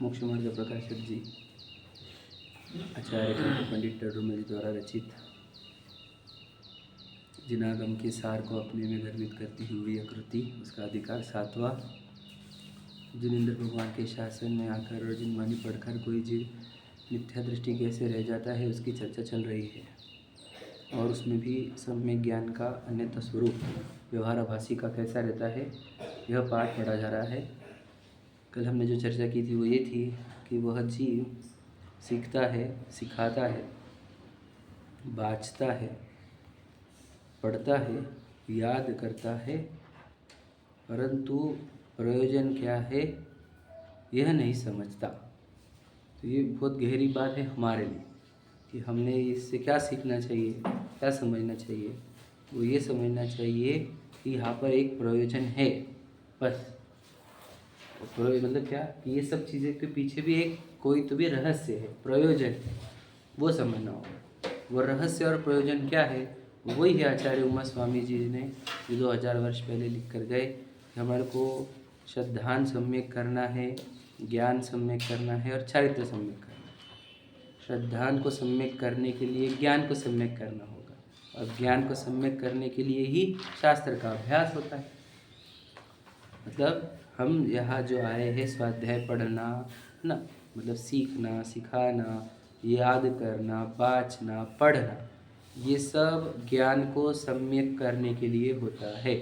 मोक्षमार्ग प्रकाशक जी आचार्य पंडित टडुमल जी द्वारा रचित जिनागम के सार को अपने में गर्भित करती हुई यह कृति, उसका अधिकार 7वां। जिनेंद्र भगवान के शासन में आकर और जिनवाणी पढ़कर कोई जीव मिथ्या दृष्टि कैसे रह जाता है, उसकी चर्चा चल रही है। और उसमें भी सम्यक ज्ञान का अन्यथा स्वरूप व्यवहाराभासी का कैसा रहता है, यह पाठ पढ़ा जा रहा है। कल हमने जो चर्चा की थी वो ये थी कि वह जीव सीखता है, सिखाता है, बाँचता है, पढ़ता है, याद करता है, परंतु प्रयोजन क्या है यह नहीं समझता। तो ये बहुत गहरी बात है हमारे लिए कि हमने इससे क्या सीखना चाहिए, क्या समझना चाहिए। वो ये समझना चाहिए कि यहाँ पर एक प्रयोजन है, बस। प्रयोजन मतलब क्या, ये सब चीज़ें के पीछे भी एक कोई तो भी रहस्य है, प्रयोजन है, वो समझना होगा। वो रहस्य और प्रयोजन क्या है, वही है आचार्य उमा स्वामी जी ने जो 2000 वर्ष पहले लिख कर गए कि हमारे को श्रद्धान सम्यक करना है, ज्ञान सम्यक करना है और चारित्र सम्यक करना है। श्रद्धान को सम्यक करने के लिए ज्ञान को सम्यक करना होगा और ज्ञान को सम्यक करने के लिए ही शास्त्र का अभ्यास होता है। मतलब हम यहाँ जो आए हैं स्वाध्याय पढ़ना ना, मतलब सीखना, सिखाना, याद करना, बाँचना, पढ़ना, ये सब ज्ञान को सम्यक करने के लिए होता है।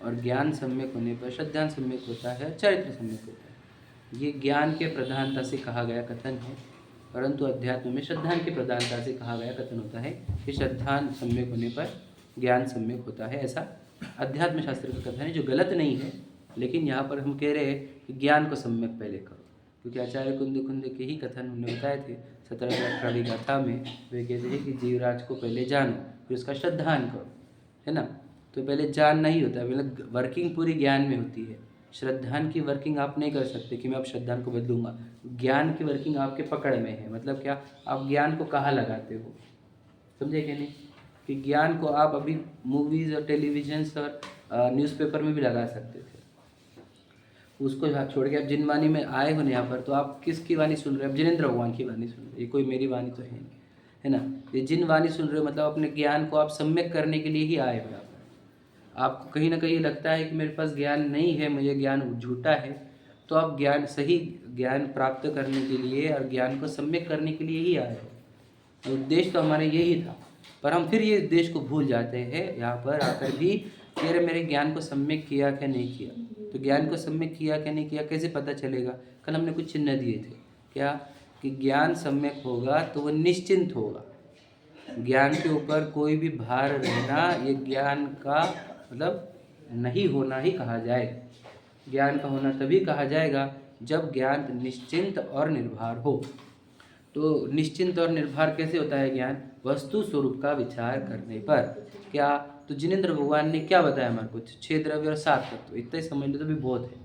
और ज्ञान सम्यक होने पर श्रद्धान सम्यक होता है, चरित्र सम्यक होता है। ये ज्ञान के प्रधानता से कहा गया कथन है, परंतु अध्यात्म में श्रद्धान की प्रधानता से कहा गया कथन होता है कि श्रद्धान सम्यक होने पर ज्ञान सम्यक होता है। ऐसा अध्यात्म शास्त्र का कथन है जो गलत नहीं है, लेकिन यहाँ पर हम कह रहे हैं कि ज्ञान को सम्यक पहले करो, क्योंकि आचार्य कुंद के ही कथन उन्होंने बताए थे 17 गाथा में। वे कहते हैं कि जीवराज को पहले जानो, फिर उसका श्रद्धान करो, है ना। तो पहले जानना ही होता है, मतलब वर्किंग पूरी ज्ञान में होती है। श्रद्धान की वर्किंग आप नहीं कर सकते कि मैं अब श्रद्धान को बदलूंगा। ज्ञान की वर्किंग आपके पकड़ में है। मतलब क्या, आप ज्ञान को कहाँ लगाते हो, समझे कि नहीं। कि ज्ञान को आप अभी मूवीज़ और टेलीविजन और न्यूज़पेपर में भी लगा सकते थे, उसको छोड़ के आप जिन वाणी में आए हो यहाँ पर, तो आप किसकी वाणी सुन रहे हो, आप जिनेंद्र भगवान की वाणी सुन रहे हो। ये कोई मेरी वाणी तो है नहीं, है ना। ये जिन वाणी सुन रहे हो मतलब अपने ज्ञान को आप सम्यक करने के लिए ही आए हो यहाँ पर। आपको कहीं ना कहीं लगता है कि मेरे पास ज्ञान नहीं है, मुझे ज्ञान झूठा है, तो आप ज्ञान, सही ज्ञान प्राप्त करने के लिए और ज्ञान को सम्यक करने के लिए ही आए हो। उद्देश्य तो हमारे यही था, पर हम फिर ये उद्देश्य को भूल जाते हैं यहाँ पर आकर भी कि अरे मेरे ज्ञान को सम्यक किया क्या नहीं किया। तो ज्ञान को सम्यक किया क्या नहीं किया कैसे पता चलेगा। कल हमने कुछ चिन्ह दिए थे, क्या कि ज्ञान सम्यक होगा तो वह निश्चिंत होगा। ज्ञान के ऊपर कोई भी भार रहना, ये ज्ञान का मतलब नहीं होना ही कहा जाएगा। ज्ञान का होना तभी कहा जाएगा जब ज्ञान निश्चिंत और निर्भर हो। तो निश्चिंत और निर्भर कैसे होता है ज्ञान, वस्तु स्वरूप का विचार करने पर। क्या, तो जिनेंद्र भगवान ने क्या बताया हमारे को, 6 द्रव्य और 7 तत्व, इतना ही समझ लो तो भी बहुत है,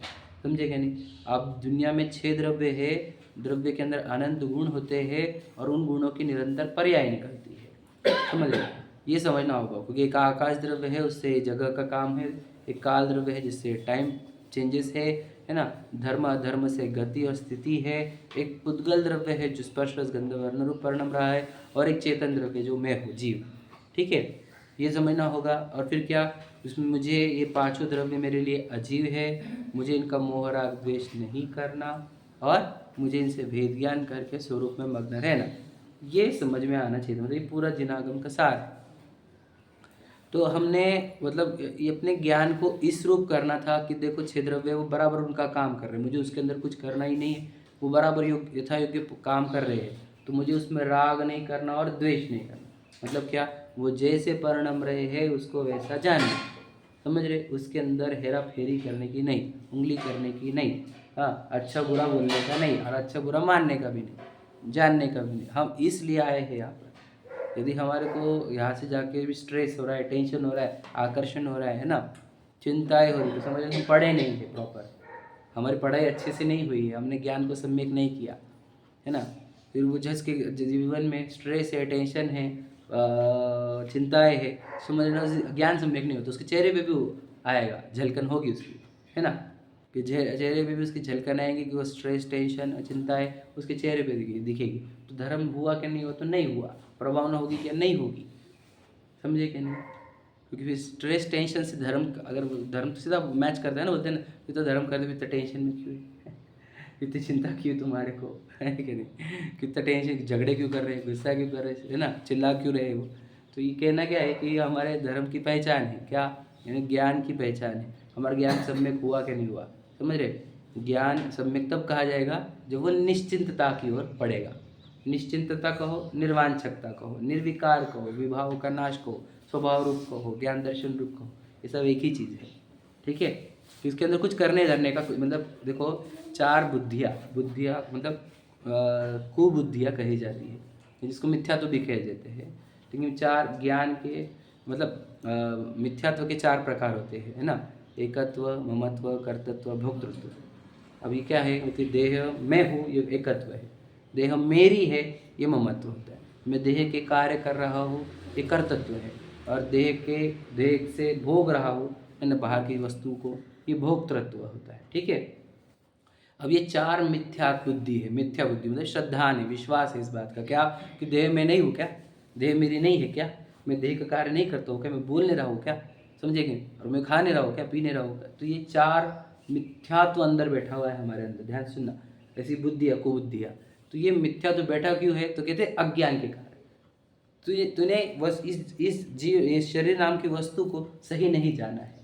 समझे क्या नहीं। अब दुनिया में 6 द्रव्य है, द्रव्य के अंदर अनंत गुण होते हैं और उन गुणों की निरंतर पर्याय निकलती है, समझ लो। ये समझना होगा, क्योंकि एक आकाश द्रव्य है, उससे जगह का काम है। एक काल द्रव्य है जिससे टाइम चेंजेस है ना। धर्म अधर्म से गति और स्थिति है। एक पुद्गल द्रव्य है जो स्पर्श रस गंध वर्ण रूप परिणम रहा है, और एक चेतन द्रव्य जो मैं हूँ, जीव, ठीक है। ये समझना होगा। और फिर क्या, उसमें मुझे ये 5 द्रव्य मेरे लिए अजीव है, मुझे इनका मोह राग द्वेष नहीं करना और मुझे इनसे भेद ज्ञान करके स्वरूप में मग्न रहना, ये समझ में आना चाहिए। मतलब ये पूरा जिनागम का सार है। तो हमने मतलब ये अपने ज्ञान को इस रूप करना था कि देखो 6 द्रव्य वो बराबर उनका काम कर रहे हैं, मुझे उसके अंदर कुछ करना ही नहीं है, वो बराबर यथा योग्य काम कर रहे हैं, तो मुझे उसमें राग नहीं करना और द्वेष नहीं करना। मतलब क्या, वो जैसे परिणम रहे हैं उसको वैसा जानना, समझ रहे। उसके अंदर हेरा फेरी करने की नहीं, उंगली करने की नहीं, हाँ, अच्छा बुरा बोलने का नहीं और अच्छा बुरा मानने का भी नहीं, जानने का भी नहीं। हम इसलिए आए हैं यहाँ पर। यदि हमारे को यहाँ से जाके भी स्ट्रेस हो रहा है, टेंशन हो रहा है, आकर्षण हो रहा है ना, चिंताएं हो रही, तो समझ लो हम पढ़े नहीं थे प्रॉपर, हमारी पढ़ाई अच्छे से नहीं हुई है, हमने ज्ञान को सम्यक नहीं किया, है ना। फिर वो जिसके जीवन में स्ट्रेस है, टेंशन है, चिंताएं है, समझ लो ज्ञान सम्यक नहीं होता, उसके चेहरे पे भी आएगा, झलकन होगी उसकी, है ना। कि चेहरे पे भी उसकी झलकन आएंगी कि वो स्ट्रेस, टेंशन, चिंता है, उसके चेहरे पे दिखेगी। तो धर्म हुआ कि नहीं हुआ? तो नहीं हुआ। प्रभावना होगी क्या? नहीं होगी। समझे कि नहीं? क्योंकि फिर स्ट्रेस, टेंशन से धर्म, अगर धर्म तो सीधा मैच करता है ना, बोलते हैं ना, ये तो धर्म करते, इतना टेंशन में क्यों है, इतनी चिंता क्यों तुम्हारे को, है कि नहीं? कितना टेंशन, झगड़े क्यों कर रहे हैं, गुस्सा क्यों कर रहे हैं, है ना, चिल्ला क्यों रहे हो? तो ये कहना क्या है कि ये हमारे धर्म की पहचान है। क्या? यानी ज्ञान की पहचान है। हमारा ज्ञान सम्यक हुआ कि नहीं हुआ? समझ रहे? ज्ञान सम्यक तब कहा जाएगा जब वो निश्चिंतता की ओर बढ़ेगा। निश्चिंतता कहो, निर्वांछकता कहो, निर्विकार कहो, विभाव का नाश कहो, स्वभाव रूप कहो, ज्ञान दर्शन रूप कहो, ये सब एक ही चीज़ है। ठीक है? तो इसके अंदर कुछ करने धरने का मतलब, देखो, चार बुद्धियाँ मतलब कुबुद्धियाँ कही जाती है, जिसको मिथ्यात्व भी कह देते हैं। लेकिन चार ज्ञान के मतलब मिथ्यात्व के चार प्रकार होते हैं, है ना? एकत्व, ममत्व, कर्तृत्व, भोक्तृत्व। अब ये क्या है कि देह मैं हूँ, ये एकत्व है। देह मेरी है, ये ममत्व होता है। मैं देह के कार्य कर रहा हूँ, ये कर्तृत्व है। और देह से भोग रहा हूँ, मैंने बाहर की वस्तु को, ये भोक्तृत्व होता है। ठीक है? अब ये चार मिथ्या बुद्धि है। मिथ्या बुद्धि मतलब श्रद्धा नहीं, विश्वास है इस बात का, क्या कि देह में नहीं हूँ, क्या देह मेरी नहीं है, क्या मैं देह का कार्य नहीं करता हूँ, क्या मैं बोल नहीं रहा हूँ, क्या समझे कि? और मैं खा नहीं रहा हूँ, क्या पी नहीं रहा हूँ? तो ये चार मिथ्यात्व अंदर बैठा हुआ है हमारे अंदर। ध्यान सुनना, ऐसी बुद्धियाँ, कुबुद्धियाँ। तो ये मिथ्यात्व बैठा क्यों है? तो कहते हैं अज्ञान के कारण। तूने बस इस शरीर नाम की वस्तु को सही नहीं जाना है।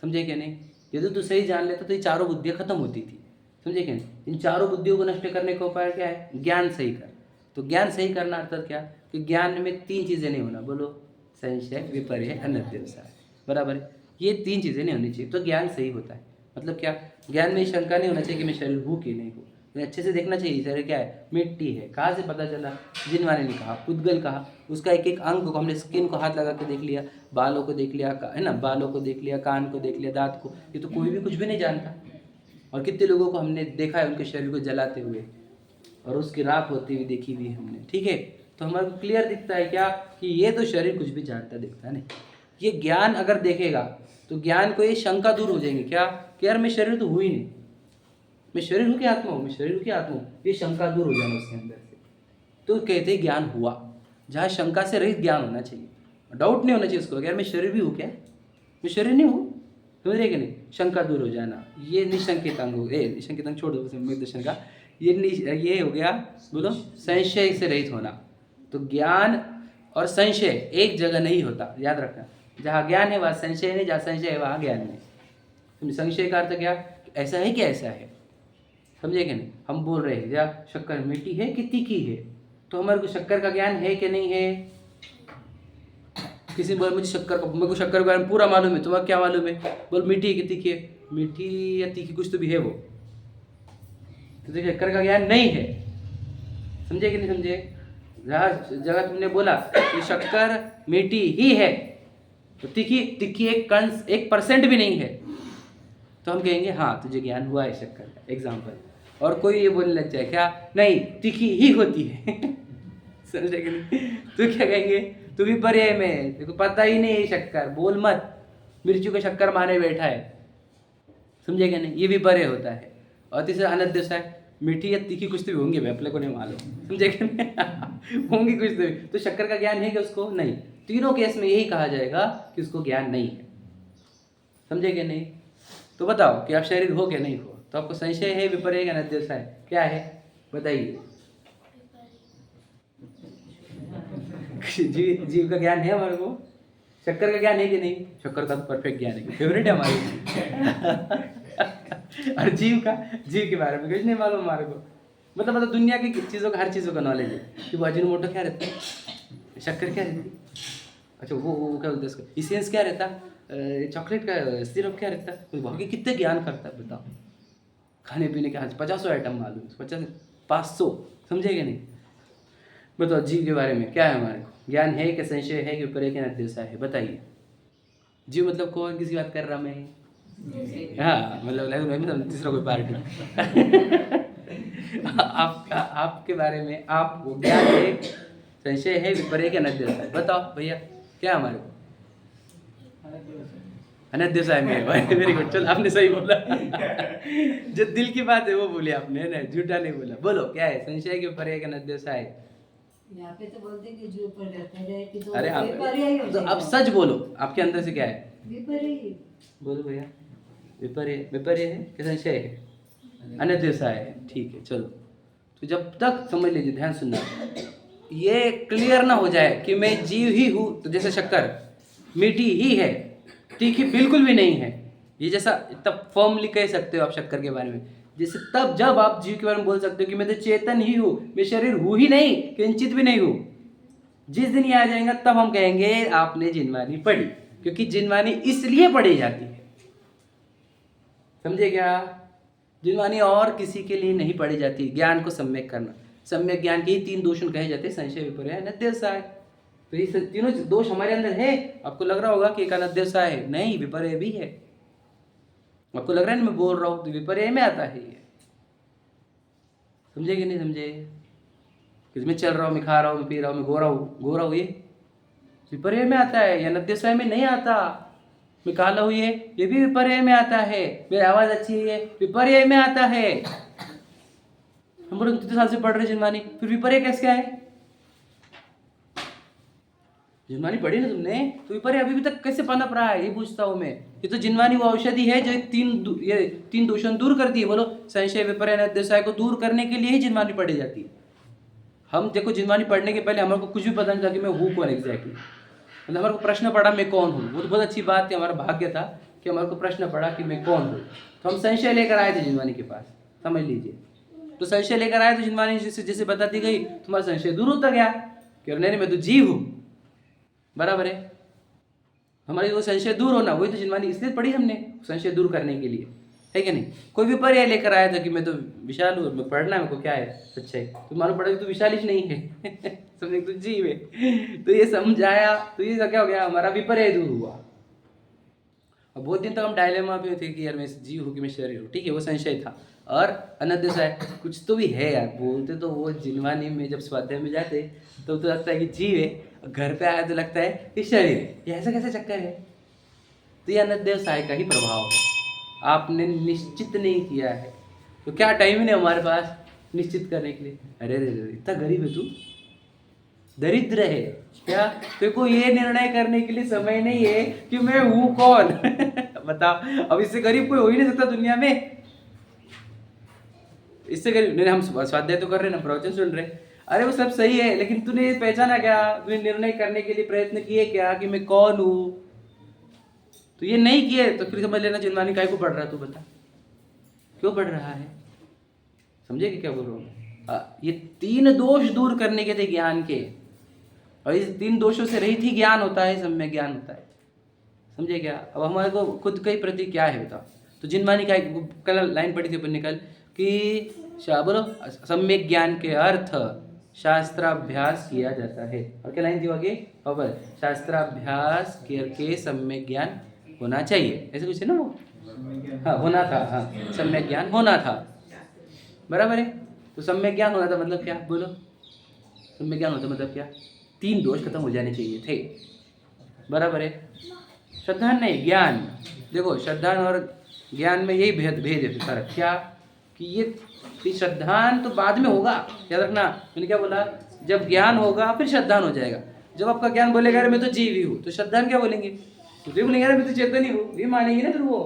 समझे क्या नहीं? यदि तू सही जान लेता तो ये चारों बुद्धियाँ खत्म होती थी। समझे क्या नहीं? इन चारों बुद्धियों को नष्ट करने का उपाय क्या है? ज्ञान सही कर। तो ज्ञान सही करना अर्थात क्या कि ज्ञान में तीन चीज़ें नहीं होना। बोलो, संशय, विपर्य, अनध्यवसाय। बराबर है? ये तीन चीज़ें नहीं होनी चाहिए तो ज्ञान सही होता है। मतलब क्या? ज्ञान में शंका नहीं होना चाहिए कि मैं शरीर हूँ कि नहीं हूँ। अच्छे से देखना चाहिए शरीर क्या है, मिट्टी है। कहाँ से पता चला? जिनवाने ने कहा, पुद्गल कहा। उसका एक एक अंग को हमने स्किन को हाथ लगा के देख लिया, बालों को देख लिया, है ना, बालों को देख लिया, कान को देख लिया, दांत को। ये तो कोई भी कुछ भी नहीं जानता। और कितने लोगों को हमने देखा है उनके शरीर को जलाते हुए और उसकी राख होती हुई देखी हुई हमने। ठीक है? तो हमारे को क्लियर दिखता है क्या कि ये तो शरीर कुछ भी जानता दिखता नहीं। ये ज्ञान अगर देखेगा तो ज्ञान को ये शंका दूर हो जाएंगे, क्या कि यार मैं शरीर तो हूँ ही नहीं, मैं शरीर हूँ कि आत्मा हूँ, मैं शरीर हूँ कि आत्मा हूँ, ये शंका दूर हो जाना उसके अंदर से। तो कहते हैं ज्ञान हुआ। जहाँ शंका से रहित ज्ञान होना चाहिए, डाउट नहीं होना चाहिए उसको, यार मैं शरीर भी हूँ क्या, मैं शरीर नहीं हूँ। समझ रहे कि नहीं? शंका दूर हो जाना, ये निशंकित अंग हो गया। निशंकित अंग छोड़ दो सम्यक दर्शन का। ये हो गया, बोलो, संशय से रहित होना। तो ज्ञान और संशय एक जगह नहीं होता, याद रखना। जहाँ ज्ञान है वहाँ संशय नहीं, जहाँ संशय है वहाँ ज्ञान नहीं। संशय का अर्थ क्या? ऐसा है कि ऐसा है। समझे कि नहीं? हम बोल रहे हैं या शक्कर मीठी है कि तीखी है, तो हमारे को शक्कर का ज्ञान है कि नहीं है? किसी बोले मुझे शक्कर का, मेरे को शक्कर का ज्ञान पूरा मालूम है, तुम्हें क्या मालूम है? बोल मीठी है कि तीखी है? मीठी या तीखी कुछ तो भी है वो, तो देखिए शक्कर का ज्ञान नहीं है। समझे कि नहीं समझे? जगह तुमने बोला कि शक्कर मीठी ही है, तो तीखी 1% भी नहीं है, तो हम कहेंगे हाँ तुझे ज्ञान हुआ है शक्कर का। एग्जाम्पल। और कोई ये बोलने लग जाए क्या, नहीं तीखी ही होती है समझे कि नहीं? तो क्या कहेंगे, तू भी परे है, में तेको पता ही नहीं है शक्कर, बोल मत, मिर्चू के शक्कर माने बैठा है। समझे क्या नहीं? ये भी परे होता है। और तीसरा अनध्यवसाय, मीठी या तीखी कुछ तो भी होंगे, अपने को नहीं मालूम। समझे क्या नहीं? होंगी कुछ तो भी। तो शक्कर का ज्ञान है कि उसको नहीं? तीनों केस में यही कहा जाएगा कि उसको ज्ञान नहीं है। समझे क्या नहीं? तो बताओ कि आप शरीर हो क्या नहीं हो? तो आपको संशय है, विपर्य या अनध्यवसाय, क्या है बताइए? जीव का ज्ञान है हमारे को? शक्कर का ज्ञान है कि नहीं? शक्कर का परफेक्ट ज्ञान है, फेवरेट है हमारे और जीव के बारे में कुछ नहीं मालूम हमारे को। मतलब दुनिया की चीज़ों का, हर चीज़ों का नॉलेज है कि वो अजीनोमोटो क्या रहता है, शक्कर क्या रहती है, अच्छा वो क्या बोलते हैं उसको, इसेंस क्या रहता, चॉकलेट का सिरप क्या रहता है, बाकी कितने ज्ञान करता है बताओ। खाने पीने के आज 50 आइटम मालूम, 500। समझेगा नहीं? बताओ जीव के बारे में क्या है हमारे को ज्ञान है कि संशय है कि विपर्य के अनध्यवसाय है? बताइए। जीव मतलब कौन, किसी बात कर रहा मैं? हाँ मतलब तीसरा कोई पार्टी आपके बारे में, आप ज्ञान है, संशय है, विपर्य के अनध्यवसाय। बताओ भैया क्या हमारे को? अनध्यवसाय में है। वेरी गुड, चल आपने सही बोला। जो दिल की बात है वो बोली आपने, ना झूठा नहीं बोला। बोलो क्या है, संशय के ऊपर है कि अनध्यवसाय? यहाँ पे तो बोलते हैं कि जो ऊपर रहते हैं कि तो अरे आप विपर्य ही हो तो जाएगा। अब सच बोलो, आपके अंदर से क्या है? विपर्य ही। बोलो भैया, विपर्य विपर्य है कि संशय है? अनध्यवसाय है। ठीक है, चलो। तो जब तक समझ लीजिए, ध्यान सुनना, ये क्लियर ना हो जाए कि मैं जीव ही हूँ, तो जैसे शक्कर मीठी ही है, तीखी बिल्कुल भी नहीं है, ये जैसा तब फर्मली कह सकते हो आप शक्कर के बारे में। जैसे तब जब आप जीव के बारे में बोल सकते हो कि मैं तो चेतन ही हूँ, मैं शरीर हूँ ही नहीं, किंचित भी नहीं हूँ। जिस दिन ये आ जाएगा तब हम कहेंगे आपने जिनवानी पढ़ी, क्योंकि जिनवानी इसलिए पढ़ी जाती है, समझे क्या? जिनवानी और किसी के लिए नहीं पढ़ी जाती। ज्ञान को सम्यक करना, सम्यक ज्ञान के ही 3 दोष कहे जाते हैं, संशय, विपर्य, अनध्यवसाय। तो ये तीनों दोष हमारे अंदर है। आपको लग रहा होगा कि एक अनध्यवसाय है, नहीं, विपर्य भी है। आपको लग रहा है ना मैं बोल रहा हूँ तो विपर्य में आता है ये, समझे कि नहीं समझे? किसमें चल रहा हूँ, मैं खा रहा हूँ, मैं पी रहा हूँ, मैं गोरा हूँ, ये विपर्य में आता है, या अनध्यवसाय में नहीं आता। मैं काला हूँ, ये भी विपर्य में आता है। मेरी आवाज अच्छी है, विपर्य में आता है। हम बोले कितने साल से पढ़ रहे जिनवानी, फिर विपर्य कैसे आए? जिनवानी पढ़ी ना तुमने, तो विपर्य अभी भी तक कैसे पनप रहा है, ये पूछता हूँ मैं। ये तो जिनवानी वो औषधि है जो ये तीन दूषण दूर करती है। बोलो, संशय, विपर्य, अनध्यवसाय को दूर करने के लिए ही जिनवानी पढ़ी जाती है। हम देखो, जिनवानी पढ़ने के पहले हमारे को कुछ भी पता नहीं था कि मैं हूँ कौन एग्जैक्टली। मतलब हमारे को प्रश्न पड़ा मैं कौन हूँ, वो तो बहुत अच्छी बात थी, हमारा भाग्य था कि हमारे को प्रश्न पड़ा कि मैं कौन हूँ। तो हम संशय लेकर आए थे जिनवानी के पास, समझ लीजिए। तो संशय लेकर आए तो जिनवानी जैसे बताती गई, तुम्हारा संशय दूर होता गया कि नहीं मैं तो जीव हूँ, बराबर है। हमारी वो संशय दूर होना, वही तो जिनवानी इसलिए पढ़ी हमने, संशय दूर करने के लिए, है कि नहीं? कोई भी पर्याय लेकर आया था कि मैं तो विशाल हूँ, मैं पढ़ना है, मेरे को क्या है सच्चाई, तो मालूम पड़ा कि तू विशाल ही नहीं है। समझे, तू जीव है। तो ये समझाया तो ये क्या हो गया, हमारा विपर्य दूर हुआ। और बहुत दिन तक हम डायलेमा पे थे कि यार मैं जीव हूँ कि मैं शरीर हूँ, ठीक है, वो संशय था। और अनध्यवसाय कुछ तो भी है यार, बोलते तो वो जिनवानी में जब स्वाध्याय में जाते तो लगता है कि जीव है, घर पे आया तो लगता है कि शरीर है, ये ऐसा कैसे चक्कर है? तो ये अनध्यवसाय का ही प्रभाव है, आपने निश्चित नहीं किया है। तो क्या टाइम ही नहीं हमारे पास निश्चित करने के लिए। अरे रे रे, इतना गरीब है तू, दरिद्र है क्या? तेरे को ये निर्णय करने के लिए समय नहीं है कि मैं हूं कौन। बताओ, अब इससे गरीब कोई हो ही नहीं सकता दुनिया में। इससे गरीब नहीं, हम स्वाध्याय तो कर रहे ना, प्रवचन सुन रहे, अरे वो सब सही है, लेकिन तूने ये पहचाना क्या, तूने निर्णय करने के लिए प्रयत्न किए क्या कि मैं कौन हूं? तो ये नहीं किए तो फिर समझ लेना जिनवानी काय को पढ़ रहा है, तू बता क्यों पढ़ रहा है? समझे कि क्या बोल रहा हूँ? ये 3 दोष दूर करने के थे ज्ञान के, और इस 3 दोषों से रहित ही ज्ञान होता है, सम्यक ज्ञान होता है, समझे क्या? अब हमारे को खुद के प्रति क्या है बताओ। तो जिनवानी का कल लाइन पढ़ी थी अपन ने कल कि बोलो, सम्यक ज्ञान के अर्थ शास्त्राभ्यास किया जाता है। और क्या लाइन थी आगे, और शास्त्राभ्यास करके सम्यक ज्ञान होना चाहिए, ऐसे कुछ है ना वो, हाँ होना था, हाँ सम्यक ज्ञान होना था, बराबर है। तो सम्यक ज्ञान होना था मतलब क्या, बोलो, सम्यक ज्ञान होता मतलब क्या? 3 दोष खत्म हो जाने चाहिए थे, बराबर है। श्रद्धा नहीं, ज्ञान। देखो, श्रद्धा और ज्ञान में यही भेद है, फर्क क्या कि ये श्रद्धान तो बाद में होगा, याद रखना। मैंने क्या बोला, जब ज्ञान होगा फिर श्रद्धान हो जाएगा। जब आपका ज्ञान बोलेगा अरे मैं तो जीव ही हूँ, तो श्रद्धान क्या बोलेंगे, तो बोलेंगे अरे मैं तो चेतन ही हूँ, ये मानेंगे ना फिर वो।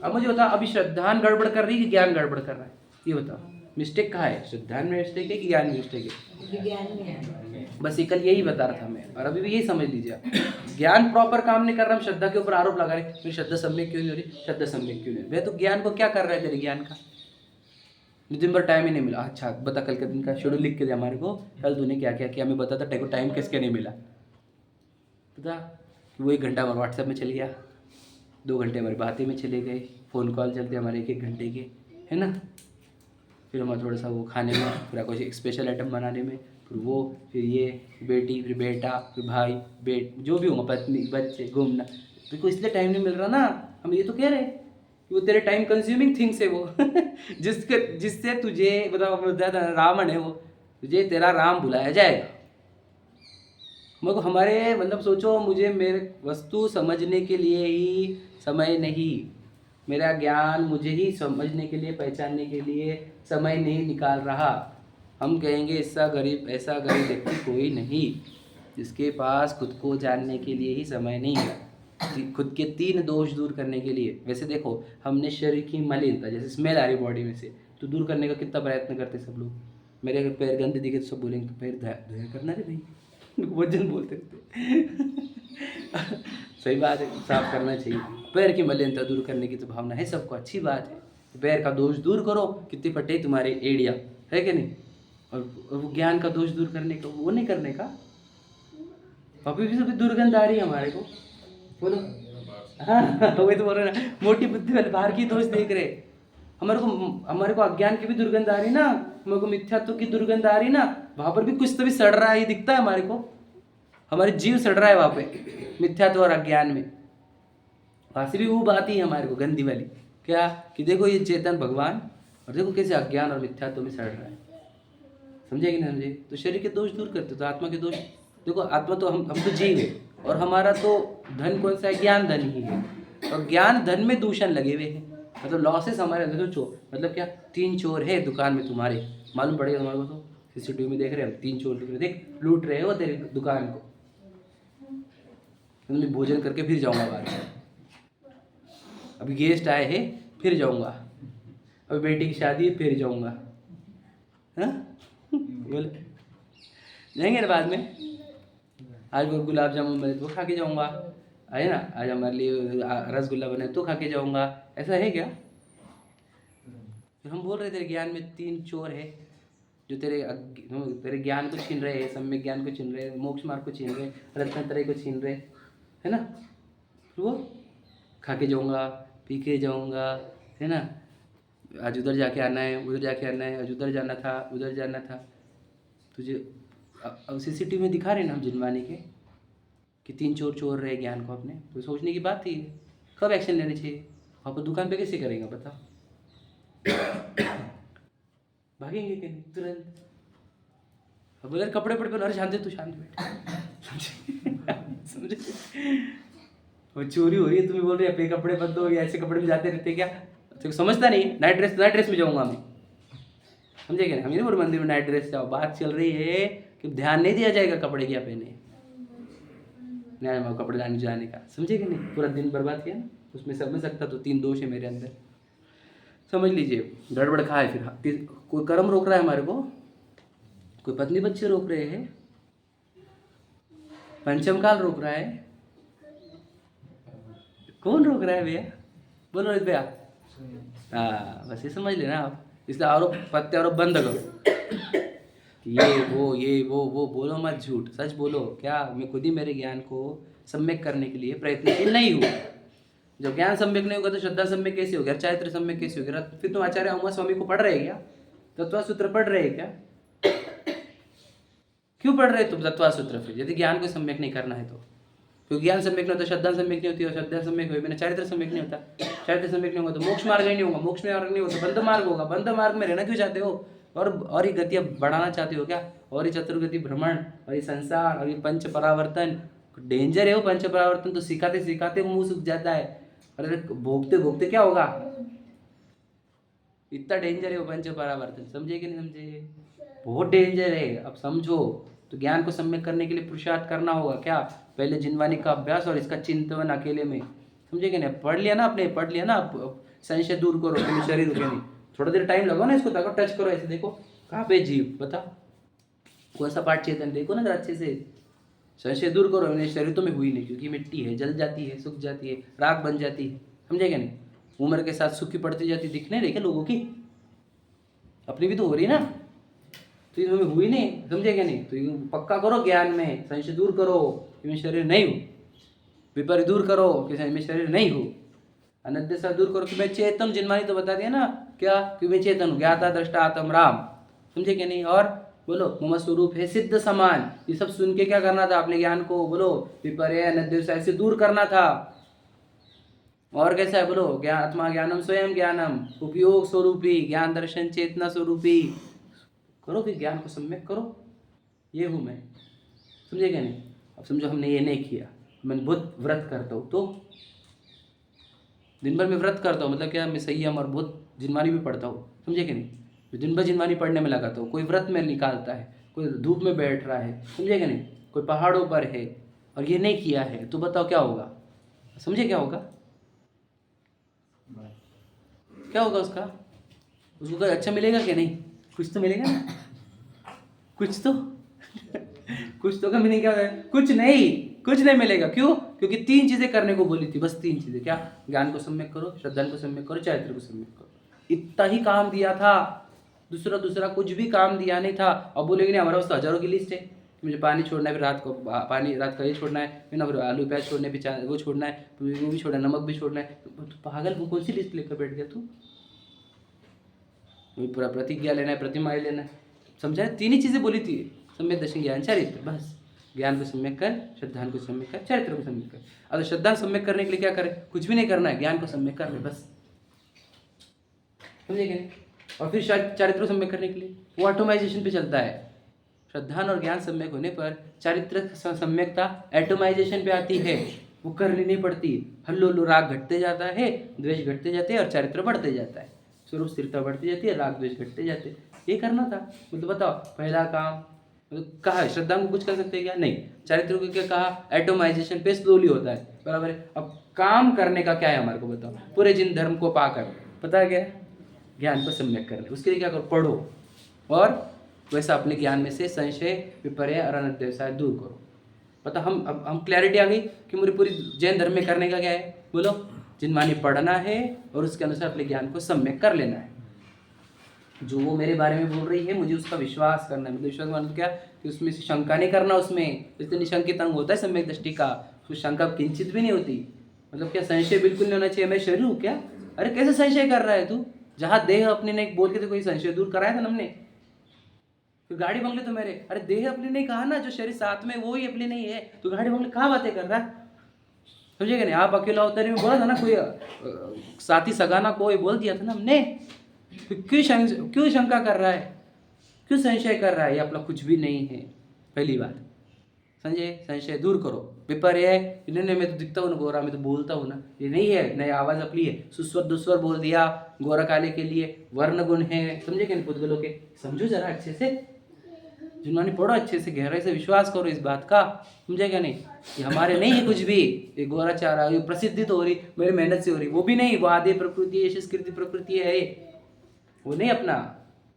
अब मुझे बताओ, अभी श्रद्धान गड़बड़ कर रही है कि ज्ञान गड़बड़ कर रहा है, ये बताओ। मिस्टेक कहाँ है, श्रद्धान में मिस्टेक है कि ज्ञान में मिस्टेक है? बस ये कल यही बता रहा था मैं, और अभी भी यही समझ लीजिए आप। ज्ञान प्रॉपर काम नहीं कर रहा, हम श्रद्धा के ऊपर आरोप लगा रहे, मेरी श्रद्धा सम्यक क्यों नहीं हो रही, श्रद्धा सम्यक क्यों नहीं? वे तो ज्ञान को क्या कर रहा है तेरे ज्ञान का? दिन भर टाइम ही नहीं मिला, अच्छा बता, कल के दिन का शेड्यूल लिख के दे हमारे को, कल तूने क्या क्या किया, हमें बता था, तेरे को टाइम किसके नहीं मिला पता कि वो 1 घंटा हमारे व्हाट्सएप में चल गया, 2 घंटे हमारी बातें में चले गए, फ़ोन कॉल चलते हमारे 1-1 घंटे के, है ना। फिर हमारा थोड़ा सा वो खाने में, फिर कुछ स्पेशल आइटम बनाने में, फिर वो, फिर ये बेटी, फिर बेटा, फिर भाई, जो भी होगा, पत्नी, बच्चे, घूमना, तो इसलिए टाइम नहीं मिल रहा ना। हम ये तो कह रहे हैं कि वो तेरे टाइम कंज्यूमिंग थिंग्स है वो। जिससे तुझे बताओ, रावण है वो, तुझे तेरा राम बुलाया जाएगा, मगर हमारे मतलब सोचो, मुझे मेरे वस्तु समझने के लिए ही समय नहीं, मेरा ज्ञान मुझे ही समझने के लिए, पहचानने के लिए समय नहीं निकाल रहा। हम कहेंगे ऐसा गरीब व्यक्ति कोई नहीं जिसके पास खुद को जानने के लिए ही समय नहीं है, खुद के 3 दोष दूर करने के लिए। वैसे देखो, हमने शरीर की मलिनता, जैसे स्मेल आ रही बॉडी में से, तो दूर करने का कितना प्रयत्न करते सब लोग। मेरे अगर पैर गंदे दिखे तो सब बोलेंगे तो पैर धोया करना रे भाई, वजन बोलते थे। सही बात है, साफ करना चाहिए। पैर की मलिनता दूर करने की तो भावना है सबको, अच्छी बात है। पैर का दोष दूर करो, कितनी फटे तुम्हारे एड़िया, है कि नहीं। और वो ज्ञान का दोष दूर करने का, वो नहीं करने का। अभी भी सब दुर्गंध आ रही है हमारे को, बोलो। हाँ, वही तो बोल रहे ना, मोटी बुद्धि वाले बाहर की दोष देख रहे। हमारे को अज्ञान की भी दुर्गंध आ रही ना, हमारे को मिथ्यात्व की दुर्गंध आ रही ना। वहां पर भी कुछ तो भी सड़ रहा है, ये दिखता है हमारे को। हमारे जीव सड़ रहा है वहां पे, मिथ्यात्व और अज्ञान में। वहां से भी वो बात ही है हमारे को गंदी वाली, क्या कि देखो ये चेतन भगवान, और देखो कैसे अज्ञान और मिथ्यात्व में सड़ रहा है। समझे कि नहीं समझे। तो शरीर के दोष दूर करते, तो आत्मा के दोष देखो। आत्मा तो हम तो जीव है, और हमारा तो धन कौन सा है, ज्ञान धन ही है। और ज्ञान धन में दूषण लगे हुए हैं, मतलब लॉसेस हमारे। सोचो मतलब क्या, 3 चोर है दुकान में तुम्हारे, मालूम पड़ेगा तुम्हारे को, तो सीसीटीवी में देख रहे हो 3 चोर देख लूट रहे हो तेरी दुकान को। मैं भोजन करके फिर जाऊंगा बाहर, अभी गेस्ट आए हैं फिर जाऊंगा, अभी बेटी की शादी है फिर जाऊंगा। हाँ बोले जाएंगे ना बाद में। आज वो गुलाब जामुन बने तो खा के जाऊंगा, है ना। आज हमारे लिए रसगुल्ला बने तो खा के जाऊंगा, ऐसा है क्या। हम बोल रहे थे ज्ञान में 3 चोर है जो तेरे ज्ञान को छीन रहे हैं, सम्यक ज्ञान को छीन रहे हैं, मोक्ष मार्ग को छीन रहे हैं, रत्नत्रय को छीन रहे, है ना। वो खा के जाऊंगा, पी के जाऊंगा, है ना। आज उधर जाके आना है, उधर जाके आना है, आज उधर जाना था, उधर जाना था। तुझे अब सीसीटीवी में दिखा रहे ना हम जिनवानी के कि 3 चोर चोर रहे ज्ञान को अपने। तो सोचने की बात थी, कब एक्शन लेने चाहिए। आप दुकान पे कैसे करेंगे बताओ। भागेंगे कि नहीं तुरंत। अब बोले कपड़े पड़े पर, अरे शांति तू शांत बैठ। समझे। वो चोरी हो रही है, तुम्हें बोल रहे अपने कपड़े बंद हो गए, ऐसे कपड़े में जाते रहते क्या, तो समझता नहीं। नाइट ड्रेस में जाऊंगा मैं, समझे क्या। हम ये बोल मंदिर में नाइट ड्रेस जाओ, बात चल रही है कि ध्यान नहीं दिया जाएगा कपड़े क्या पहने, कपड़े जाने का, समझे कि नहीं। पूरा दिन बर्बाद किया ना, उसमें समझ सकता तो 3 दोष है मेरे अंदर, समझ लीजिए। गड़बड़ खा है फिर कोई कर्म रोक रहा है हमारे को, कोई पत्नी बच्चे रोक रहे हैं, पंचम काल रोक रहा है, कौन रोक रहा है भैया, बोलो भैया। हाँ बस ये समझ लेना आप। इसलिए आरोप प्रत्यारोप बंद करो, ये वो बोलो मत, झूठ सच बोलो। क्या मैं खुद ही मेरे ज्ञान को सम्यक करने के लिए प्रयत्नशील नहीं हूँ। जब ज्ञान सम्यक नहीं होगा तो श्रद्धा सम्यक कैसे होगा, चारित्र सम्यक कैसे होगा। फिर तुम आचार्य अम्मा स्वामी को पढ़ रहे क्या, तत्वासूत्र पढ़ रहे क्या, क्यों पढ़ रहे तुम तत्वासूत्र फिर, यदि ज्ञान को सम्यक नहीं करना है तो। क्योंकि ज्ञान सम्यक नहीं होता, श्रद्धा सम्यक नहीं होती, और श्रद्धा सम्यक हुई बिना चारित्र सम्यक नहीं होता, चारित्र सम्यक नहीं होगा तो मोक्ष मार्ग ही नहीं होगा, मोक्ष मार्ग नहीं होता बंध मार्ग होगा। बंध मार्ग में रहना क्यों चाहते हो, और ये गतियाँ बढ़ाना चाहते हो क्या, और ये चतुर्गति भ्रमण, और ये संसार, और ये पंच परावर्तन, डेंजर है वो पंच परावर्तन। तो सिखाते सिखाते मुंह सूख जाता है, अरे भोगते भोगते क्या होगा, इतना डेंजर है वो पंच परावर्तन, समझे कि नहीं समझे, बहुत डेंजर है। अब समझो तो ज्ञान को सम्यक करने के लिए पुरुषार्थ करना होगा। क्या, पहले जिनवानी का अभ्यास और इसका चिंतन अकेले में, समझे कि नहीं। पढ़ लिया ना आपने, पढ़ लिया ना, आप संशय दूर करो, तुम्हें शरीर रुके नहीं, थोड़ा देर टाइम लगाओ ना इसको, ताको टच करो, ऐसे देखो कहाँ पे जीव, बता कौन सा पार्ट चेतन, देखो ना अच्छे से, संशय दूर करो। मेरे शरीर तो में हुई नहीं, क्योंकि मिट्टी है, जल जाती है, सूख जाती है, राख बन जाती है, समझे क्या नहीं। उम्र के साथ सूखी पड़ती जाती, दिखने रही क्या लोगों की, अपनी भी तो हो रही ना, तो इसमें हुई नहीं, समझे क्या नहीं। तो पक्का करो ज्ञान में, संशय दूर करो कि मैं शरीर नहीं हूँ, विपरीत दूर करो कि मैं शरीर नहीं हूँ, अनद्यसा दूर करो कि मैं चेतन। जिनवानी तो बता दिया ना क्या, कि मैं चेतन हूँ, ज्ञाता दृष्टा आत्म राम, समझे क्या नहीं। और बोलो मम स्वरूप है सिद्ध समान, ये सब सुन के क्या करना था, अपने ज्ञान को बोलो विपर्य अनद्यसा ऐसे दूर करना था। और कैसा है बोलो, ज्ञान आत्मा ज्ञानम स्वयं ज्ञानम, उपयोग स्वरूपी ज्ञान दर्शन चेतना स्वरूपी, करो फिर ज्ञान को सम्यक करो, ये हूँ मैं, समझे क्या नहीं। अब समझो हमने ये नहीं किया, मैं बहुत व्रत करता हूँ, तो दिन भर में व्रत करता हूँ मतलब क्या, मैं संयम और बहुत जिनवानी भी पढ़ता हूँ, समझे कि नहीं। मैं दिन भर जिनवानी पढ़ने में लगाता हूँ, कोई व्रत में निकालता है, कोई धूप में बैठ रहा है, समझे कि नहीं, कोई पहाड़ों पर है और ये नहीं किया है, तो बताओ क्या होगा, समझे क्या होगा, क्या होगा उसका, उसको कोई अच्छा मिलेगा कि नहीं, कुछ तो मिलेगा ना, कुछ तो कुछ तो का मीनिंग क्या है, कुछ नहीं मिलेगा। क्यों? क्योंकि 3 चीजें करने को बोली थी, बस 3 चीजें, क्या, ज्ञान को सम्यक करो, श्रद्धा को सम्यक करो, चारित्र को सम्यक करो, इतना ही काम दिया था, दूसरा कुछ भी काम दिया नहीं था। अब बोलेंगे नहीं हमारे पास तो हजारों की लिस्ट है, मुझे पानी छोड़ना है, फिर रात को पानी, रात का ये छोड़ना है, फिर ना फिर आलू प्याज छोड़ने, फिर वो छोड़ना है, फिर वो भी छोड़ना है, नमक भी छोड़ना है, तो पागल, वो कौन सी लिस्ट लेकर बैठ गया तू, पूरा प्रतिज्ञा लेना है, प्रतिमा लेना है, समझा। 3 ही चीजें बोली थी, सम्यक दर्शन ज्ञान चारित्र, बस। ज्ञान को सम्यक कर, श्रद्धा को सम्यक कर, चारित्र को सम्यक कर। अगर श्रद्धा सम्यक करने के लिए क्या करें, कुछ भी नहीं करना है, ज्ञान को सम्यक कर ले, बस, समझे क्या। और फिर चारित्र को सम्यक करने के लिए वो ऑटोमाइजेशन पे चलता है। श्रद्धा और ज्ञान सम्यक होने पर चारित्र सम्यकता एटोमाइजेशन पे आती है, वो करनी नहीं पड़ती। हल्लो राग घटते जाता है, द्वेष घटते जाते हैं और चारित्र बढ़ते जाता है, स्वरूप स्थिरता बढ़ती जाती है, राग द्वेष घटते जाते हैं। ये करना था, मतलब बताओ, पहला काम मतलब कहा श्रद्धा को कुछ कर सकते हैं क्या, नहीं। चारित्र को क्या कहा, एटोमाइजेशन पे स्लोली होता है, बराबर है। अब काम करने का क्या है हमारे को बताओ, पूरे जिन धर्म को पाकर, पता है क्या, ज्ञान को सम्यक करना। उसके लिए क्या करो, पढ़ो और वैसा अपने ज्ञान में से संशय, विपर्य और अनध्यवसाय दूर करो। पता हम क्लैरिटी आ गई कि मुझे पूरी जैन धर्म में करने का क्या है, बोलो, जिनवानी पढ़ना है और उसके अनुसार अपने ज्ञान को सम्यक कर लेना है। जो वो मेरे बारे में बोल रही है मुझे उसका विश्वास करना है, मतलब विश्वास मतलब क्या, कि उसमें से शंका नहीं करना, उसमें जैसे निशंकित अंग होता है सम्यक दृष्टि का, उसमें शंका किंचित भी नहीं होती, मतलब क्या, संशय बिल्कुल नहीं होना चाहिए, मैं शरीर हूँ क्या, अरे कैसे संशय कर रहा है तू, जहाँ देह अपने ने बोल के तो कोई संशय दूर कराया था हमने, तो गाड़ी बंगले तो मेरे, अरे देह अपनी नहीं कहा ना, जो शरीर साथ में वो ही अपनी नहीं है, तो गाड़ी बंगले कहाँ बातें कर रहा है, समझेगा नहीं। आप अकेला होता नहीं, बोला था ना कोई साथी सगाना कोई बोल दिया था ना हमने, क्यों शंका कर रहा है, क्यों संशय कर रहा है, ये अपना कुछ भी नहीं है। पहली बात संशय दूर करो। विपर्य नहीं, मैं तो दिखता हूँ ना गोरा, मैं तो बोलता हूँ ना, ये नहीं है, नई आवाज अपनी है, सुस्वर दुस्वर बोल दिया, गोरा काले के लिए वर्ण गुण है, समझे क्या, पुद्गलों के, समझो जरा अच्छे से, जिन्होंने पढ़ो अच्छे से, गहराई से विश्वास करो इस बात का, समझे क्या नहीं, ये हमारे नहीं है कुछ भी, ये गोरा चाह रहा है, ये प्रसिद्धि तो हो रही मेरी मेहनत से हो रही, वो भी नहीं, वो आदि प्रकृति यशस्कृति प्रकृति है, वो नहीं अपना,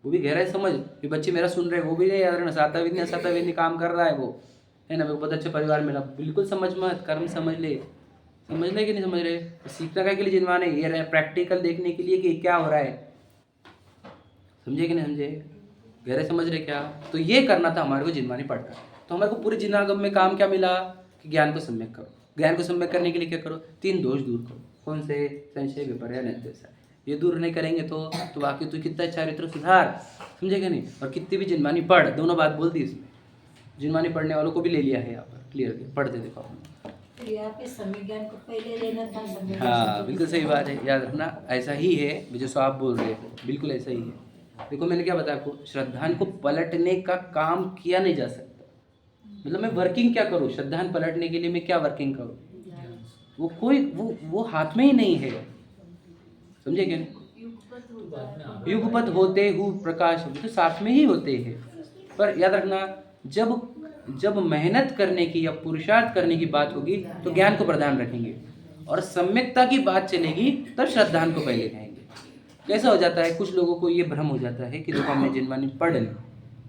वो भी गहराई समझ, ये बच्चे मेरा सुन रहे, वो भी नहीं यार साता विधि काम कर रहा है वो, है ना, बहुत अच्छे परिवार में ना, बिल्कुल समझ मत, कर्म समझ ले कि नहीं समझ रहे, सीखना क्या के लिए जिनवाने, ये रहे प्रैक्टिकल देखने के लिए कि क्या हो रहा है, समझे कि नहीं समझे, गहरे समझ रहे क्या। तो ये करना था हमारे को जिनवानी पढ़कर। तो हमारे को पूरे जिनागम में काम क्या मिला कि ज्ञान को सम्यक करो। ज्ञान को सम्यक करने के लिए क्या करो, 3 दोष दूर करो। कौन से, संशय, विपर्य, अनध्यवसाय। ये दूर नहीं करेंगे तो बाकी तो कितना चारित्र सुधार, समझेगा नहीं। और कितनी भी जिनवानी पढ़, दोनों बात बोल दी इसमें, जिनवानी पढ़ने वालों को भी ले लिया है यहाँ पर, क्लियर किया, पढ़ते देखो तो यहाँ पे सम्यक ज्ञान को पहले लेना था, सम्यक हाँ दर्शन बिल्कुल सही बात है, याद रखना, ऐसा ही है जैसे आप बोल रहे हो, बिल्कुल ऐसा ही है। देखो मैंने क्या बताया आपको, श्रद्धान को पलटने का काम किया नहीं जा सकता, मतलब मैं वर्किंग क्या करूँ, श्रद्धान पलटने के लिए मैं क्या वर्किंग करूँ, वो कोई वो हाथ में ही नहीं है, समझे क्या। युगपत होते हु प्रकाश तो साथ में ही होते हैं, पर याद रखना, जब मेहनत करने की या पुरुषार्थ करने की बात होगी तो ज्ञान को प्रधान रखेंगे, और सम्यकता की बात चलेगी तब श्रद्धान को पहले कहेंगे। कैसा हो जाता है, कुछ लोगों को ये भ्रम हो जाता है कि देखो हमने जिनवानी पढ़ ली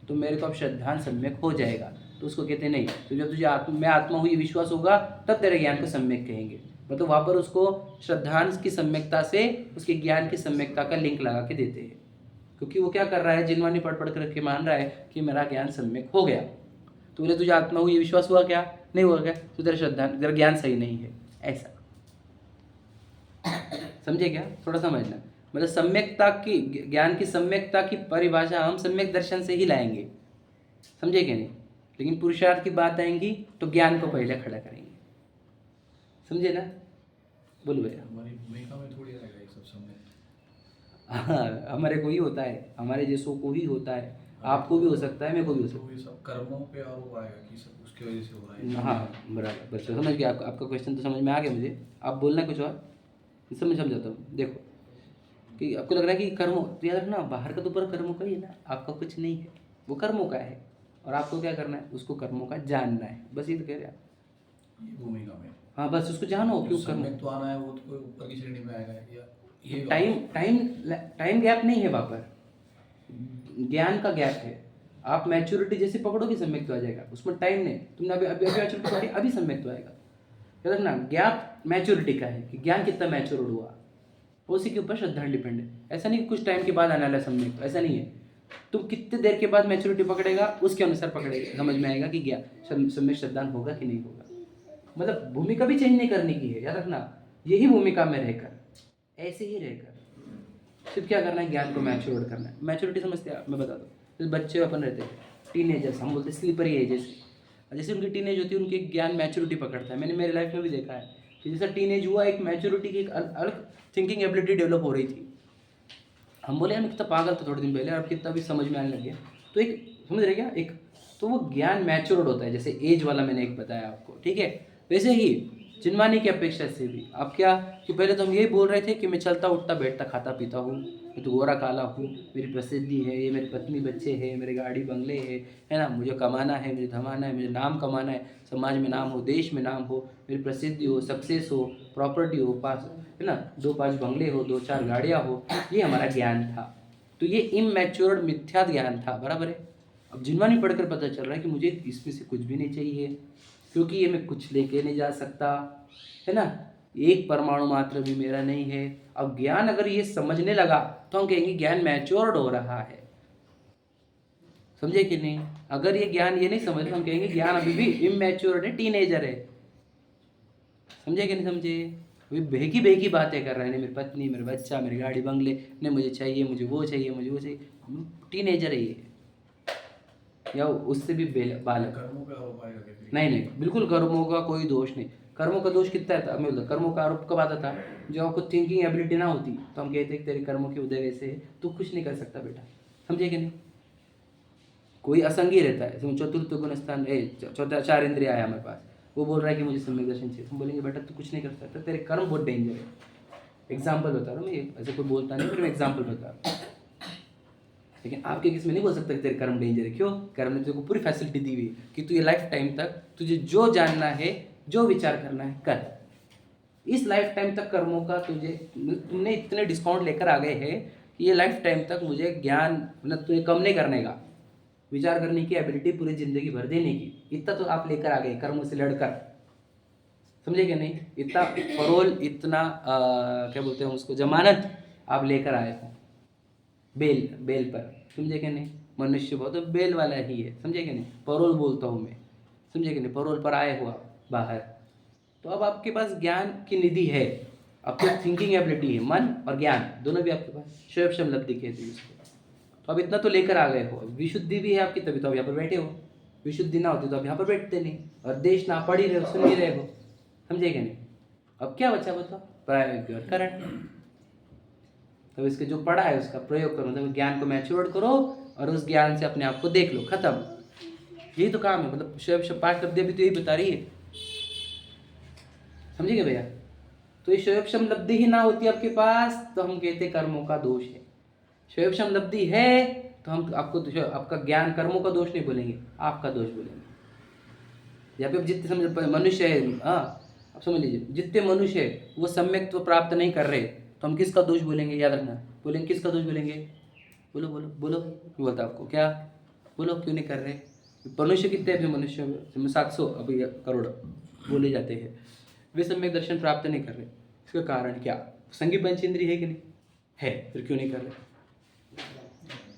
तो मेरे को अब श्रद्धान सम्यक हो जाएगा, तो उसको कहते नहीं, तो जब तुझे मैं आत्मा हुई विश्वास होगा तब तेरे ज्ञान को सम्यक कहेंगे, मतलब वहाँ पर उसको श्रद्धान की सम्यकता से उसके ज्ञान की सम्यकता का लिंक लगा के देते हैं, क्योंकि वो क्या कर रहा है, जिनवानी पढ़ करके मान रहा है कि मेरा ज्ञान सम्यक हो गया, तो बोले तुझे आत्मा हुई विश्वास हुआ क्या, नहीं हुआ क्या, तो तेरा श्रद्धान, तेरा ज्ञान सही नहीं है, ऐसा समझे क्या, थोड़ा समझना। मतलब सम्यकता की, ज्ञान की सम्यकता की परिभाषा हम सम्यक दर्शन से ही लाएंगे, समझे क्या नहीं, लेकिन पुरुषार्थ की बात आएंगी तो ज्ञान को पहले खड़ा करेंगे, समझे ना, बोलो भैया। हमारी भूमिका में थोड़ी रहेगा ये सब समय, हाँ हमारे को ही होता है, हमारे जैसों को ही होता है, आपको भी हो सकता है, मेरे को भी हो सकता है। तो ये सब कर्मों पे आरोप आएगा कि सब कुछ उसकी वजह से हो रहा है। हाँ बराबर, बस समझ गया। आपका क्वेश्चन तो समझ में आ गया मुझे। आप बोलना है कुछ और, समझाता हूँ। देखो कि आपको लग रहा है कि कर्मों, तो याद रखना बाहर का तो पूरा कर्मों का ही है ना, आपका कुछ नहीं है, वो कर्मों का है। और आपको क्या करना है, उसको कर्मों का जानना है, बस ये तो कह रहे हैं आप। ये भूमिका में हाँ बस उसको जानो क्यों कर्म। सम्यक तो आना है, वो तो कोई ऊपर की श्रेणी में आएगा या ये टाइम गैप नहीं है वहाँ पर, ज्ञान का गैप है। आप मैच्योरिटी जैसे पकड़ोगे सम्यक तो आ जाएगा, उसमें टाइम नहीं। तुमने अभी अभी मैच्योरिटी पकड़ी, अभी सम्यक तो आएगा। याद रखना गैप मैच्योरिटी का है कि ज्ञान कितना मैच्योर हुआ, उसी के ऊपर श्रद्धा डिपेंड है। ऐसा नहीं कि कुछ टाइम के बाद आने वाला सम्यक, ऐसा नहीं है। तुम कितने देर के बाद मैच्योरिटी पकड़ेगा उसके अनुसार पकड़ेगा, समझ में आएगा कि ज्ञान सम्यक श्रद्धान होगा कि नहीं होगा। मतलब भूमिका भी चेंज नहीं करने की है, याद रखना यही भूमिका में रहकर, ऐसे ही रहकर सिर्फ क्या करना है, ज्ञान को मैच्योर करना है। मैच्योरिटी समझते हैं आप, मैं बता दूँ। जैसे बच्चे अपन रहते हैं, टीनेजर्स हम बोलते हैं, स्लीपरी एजेस। जैसे उनकी टीनेज होती है, उनकी ज्ञान मैच्योरिटी पकड़ता है। मैंने मेरे लाइफ में भी देखा है कि जैसा टीनेज हुआ, एक मैच्योरिटी की एक अलग थिंकिंग एबिलिटी डेवलप हो रही थी। हम बोले हम कितना पागल था थोड़े दिन पहले, अब कितना भी समझ में आने लग गया। तो एक समझ रहे क्या, एक तो वो ज्ञान मैच्योर्ड होता है, जैसे एज वाला मैंने एक बताया आपको, ठीक है। वैसे ही जिनवानी की अपेक्षा से भी आप क्या, कि पहले तो हम यही बोल रहे थे कि मैं चलता उठता बैठता खाता पीता हूँ, मैं तो गोरा काला हूँ, मेरी प्रसिद्धि है, ये मेरी पत्नी बच्चे हैं, मेरे गाड़ी बंगले है ना, मुझे कमाना है, मुझे धमाना है, मुझे नाम कमाना है, समाज में नाम हो, देश में नाम हो, मेरी प्रसिद्धि हो, सक्सेस हो, प्रॉपर्टी हो, पास है ना, 2-5 बंगले हो, 2-4 गाड़ियाँ हो, ये हमारा ज्ञान था। तो ये इमैच्योर्ड मिथ्या ज्ञान था, बराबर है। अब जिनवानी पढ़कर पता चल रहा है कि मुझे इसमें से कुछ भी नहीं चाहिए, क्योंकि ये मैं कुछ लेके नहीं जा सकता, है ना, एक परमाणु मात्र भी मेरा नहीं है। अब ज्ञान अगर ये समझने लगा तो हम कहेंगे ज्ञान मैच्योर्ड हो रहा है, समझे कि नहीं। अगर ये ज्ञान ये नहीं समझ तो हम कहेंगे ज्ञान अभी भी इमैच्योर्ड है, टीनेजर है। समझे कि नहीं समझे, अभी बेकी बातें कर रहे हैं, मेरी पत्नी, मेरे बच्चा, मेरी गाड़ी बंगले, नहीं मुझे चाहिए, मुझे वो चाहिए, मुझे वो चाहिए। टीनेजर है ये, या उससे भी बालक। कर्मों पे आरोप आएगा क्या? नहीं, बिल्कुल कर्मों का कोई दोष नहीं। कर्मों का दोष कितना है, मैं बोलता कर्मों का आरोप कब आता था, जब आपको थिंकिंग एबिलिटी ना होती, तो हम कहते कि तेरे कर्मों के उदय वैसे है, तू कुछ नहीं कर सकता बेटा, समझे कि नहीं। कोई असंगी रहता है, चतुर्थ गुण स्थान चौथा 4 इंद्रिय आया हमारे पास, वो बोल रहा है कि मुझे सम्यक दर्शन चाहिए, हम बोलेंगे बेटा तू कुछ नहीं कर सकता, तेरे कर्म बहुत डेंजर है। एग्जाम्पल बता रहा हूँ मैं, ऐसे कोई बोलता नहीं, फिर मैं एग्जाम्पल बता रहा हूँ। लेकिन आपके किस में नहीं बोल सकता कि तेरे कर्म डेंजर है। क्यों, कर्म ने तुझको पूरी फैसिलिटी दी हुई है कि तू ये लाइफ टाइम तक तुझे जो जानना है, जो विचार करना है कर। इस लाइफ टाइम तक कर्मों का तुमने इतने डिस्काउंट लेकर आ गए हैं कि ये लाइफ टाइम तक मुझे ज्ञान मतलब तुझे कम नहीं करने का, विचार करने की एबिलिटी पूरी जिंदगी भर देने की, इतना तो आप लेकर आ गए कर्मों से लड़कर, समझे कि नहीं। इतना परोल, इतना क्या बोलते हैं उसको, जमानत आप लेकर आए हो बेल पर, समझे कि नहीं। मनुष्य बहुत तो बेल वाला ही है, समझे कि नहीं। परोल बोलता हूँ मैं, समझे कि नहीं, परोल पर आए हो आप बाहर। तो अब आपके पास ज्ञान की निधि है, आपकी थिंकिंग एबिलिटी है, मन और ज्ञान दोनों भी आपके पास, शोभशम लब्धि कहते हैं उसको। तो अब इतना तो लेकर आ गए हो, विशुद्धि भी है आपकी, तभी तो आप यहाँ पर बैठे हो। विशुद्धि ना होती तो आप यहाँ पर बैठते नहीं, और देश ना पढ़ ही रहे हो, सुन ही रहे हो, समझे कि नहीं। अब क्या बचा बताओ, प्रायोगिक और करंट। तो इसके जो पढ़ा है उसका प्रयोग करो, मतलब ज्ञान को मैच्योर करो और उस ज्ञान से अपने आप को देख लो, खत्म। यही तो काम है, मतलब शोभशम पाठ लब्धि भी तो यही बता रही है, समझिए भैया। तो ये शोभशम लब्धि ही ना होती आपके पास तो हम कहते कर्मों का दोष है। शोभशम लब्धि है तो हम आपको आपका ज्ञान कर्मों का दोष नहीं बोलेंगे, आपका दोष बोलेंगे। या फिर जितने समझ मनुष्य है, हाँ आप समझ लीजिए, जितने मनुष्य है वो सम्यक्त्व प्राप्त नहीं कर रहे, तो हम किसका दोष बोलेंगे, याद रखना। बोलेंगे किसका दोष बोलेंगे, बोलो बोलो बोलो, क्यों बोलता आपको, क्या बोलो, क्यों नहीं कर रहे। मनुष्य कितने हैं, मनुष्य 700 अभी करोड़ बोले जाते हैं, वे सम्यक दर्शन प्राप्त नहीं कर रहे। इसका कारण क्या, संगी पंचेंद्रिय है कि नहीं है, फिर क्यों नहीं कर रहे,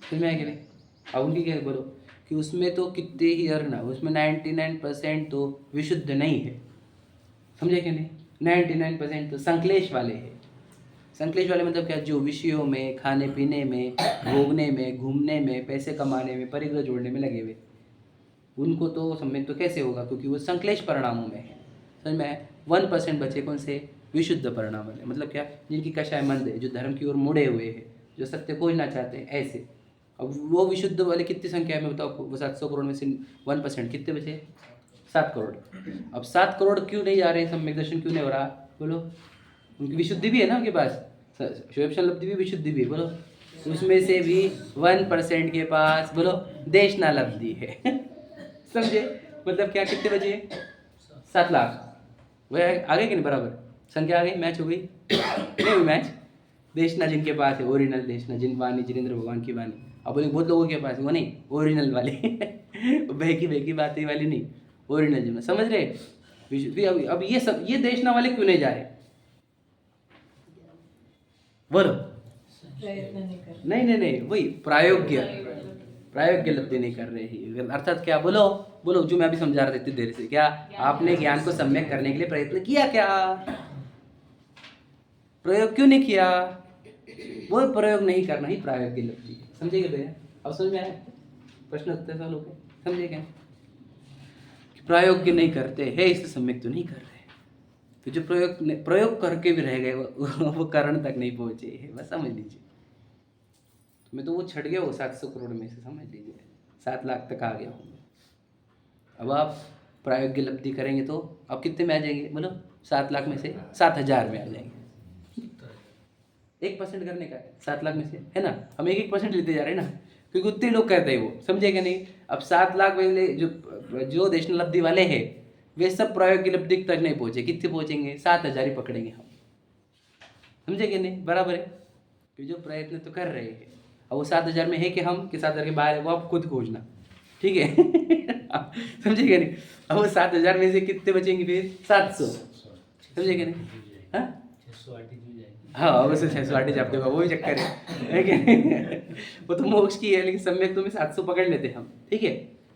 फिर में है कि नहीं। अब उनकी क्या बोलो कि उसमें तो कितने ही अर्ना, उसमें 99% तो विशुद्ध नहीं है, समझे कि नहीं। 99% तो संक्लेश वाले हैं। संक्लेश वाले मतलब क्या, जो विषयों में, खाने पीने में, भोगने में, घूमने में, पैसे कमाने में, परिग्रह जोड़ने में लगे हुए, उनको तो सम्यक तो कैसे होगा, क्योंकि वो संक्लेश परिणामों में है, समझ में। 1% बचे कौन से, विशुद्ध परिणाम वाले, मतलब क्या, जिनकी कषाय मंद है, जो धर्म की ओर मुड़े हुए हैं, जो सत्य खोजना चाहते हैं, ऐसे। अब वो विशुद्ध वाले कितनी संख्या में बताओ, वो 700 करोड़ में से 1% कितने बचे, 7 करोड़। अब 7 करोड़ क्यों नहीं जा रहे हैं, सम्यक दर्शन क्यों नहीं हो रहा, बोलो। उनकी विशुद्धि भी है ना उनके पास, स्वयं लब्धि भी विशुद्धि भी है, बोलो। उसमें से भी 1% के पास, बोलो, देशना लब्धि है। समझे, मतलब क्या, कितने बचे, 7 लाख। वह आ गए कि नहीं, बराबर संख्या आ गई, मैच हो गई, नहीं हुई मैच। देशना जिनके पास है, ओरिजिनल देशना, जिन वाणी जिनेंद्र भगवान की वाणी। अब बोले बहुत लोगों के पास, वो नहीं, ओरिजिनल वाली। बहकी बहकी बातें वाली नहीं, ओरिजिनल जिन, समझ रहे। अब ये सब, ये देशना वाले क्यों नहीं जा रहे, बोलो। प्रयत्न नहीं कर नहीं नहीं नहीं, वही प्रायोग्य लब्धि नहीं कर रहे हैं। अर्थात क्या, बोलो बोलो, जो मैं अभी समझा रहा था इतनी देर से, क्या आपने ज्ञान को सम्यक करने के लिए प्रयत्न किया, क्या प्रयोग क्यों नहीं किया, वो प्रयोग नहीं करना ही प्रायोग्य लब्धि है। समझेगा भैया, अब समझ में आया, प्रश्न उत्तर सवाल हो गए, समझे क्या, प्रयोग नहीं करते है इसलिए सम्यक तो नहीं कर रहे, तो जो प्रयोग करके भी रह गए वो करण तक नहीं पहुंचे है, बस समझ लीजिए। मैं तो वो छट गया वो 700 करोड़ में से, समझ लीजिए 7 लाख तक आ गया हूँ। अब आप प्रायोगिक लब्धि करेंगे तो आप कितने में आ जाएंगे, बोलो, 7 लाख में से 7,000 में आ जाएंगे। 1% करने का है 7 लाख में से, है ना, हम 1% लेते जा रहे हैं ना, क्योंकि उतने लोग करते हैं वो, समझेगा नहीं। अब 7 लाख में जो देशना लब्धि वाले हैं वे सब प्रायोगिक लब्धि तक नहीं पहुंचे, कितने पहुंचेंगे, 7,000 ही पकड़ेंगे हम, समझेंगे नहीं, बराबर है। कि जो प्रयत्न तो कर रहे हैं, अब वो 7,000 में है कि हम, कि 7,000 के बाहर है, वो आप खुद खोजना, ठीक है। समझेगा नहीं। अब वो 7,000 में से कितने बचेंगे फिर, 700, समझेगा नहीं। हाँ हाँ, वैसे 608 आप देगा, वही चक्कर है कि नहीं? वो तो मोक्ष की है, लेकिन सम्यक तो में 700 पकड़ लेते हम, ठीक है,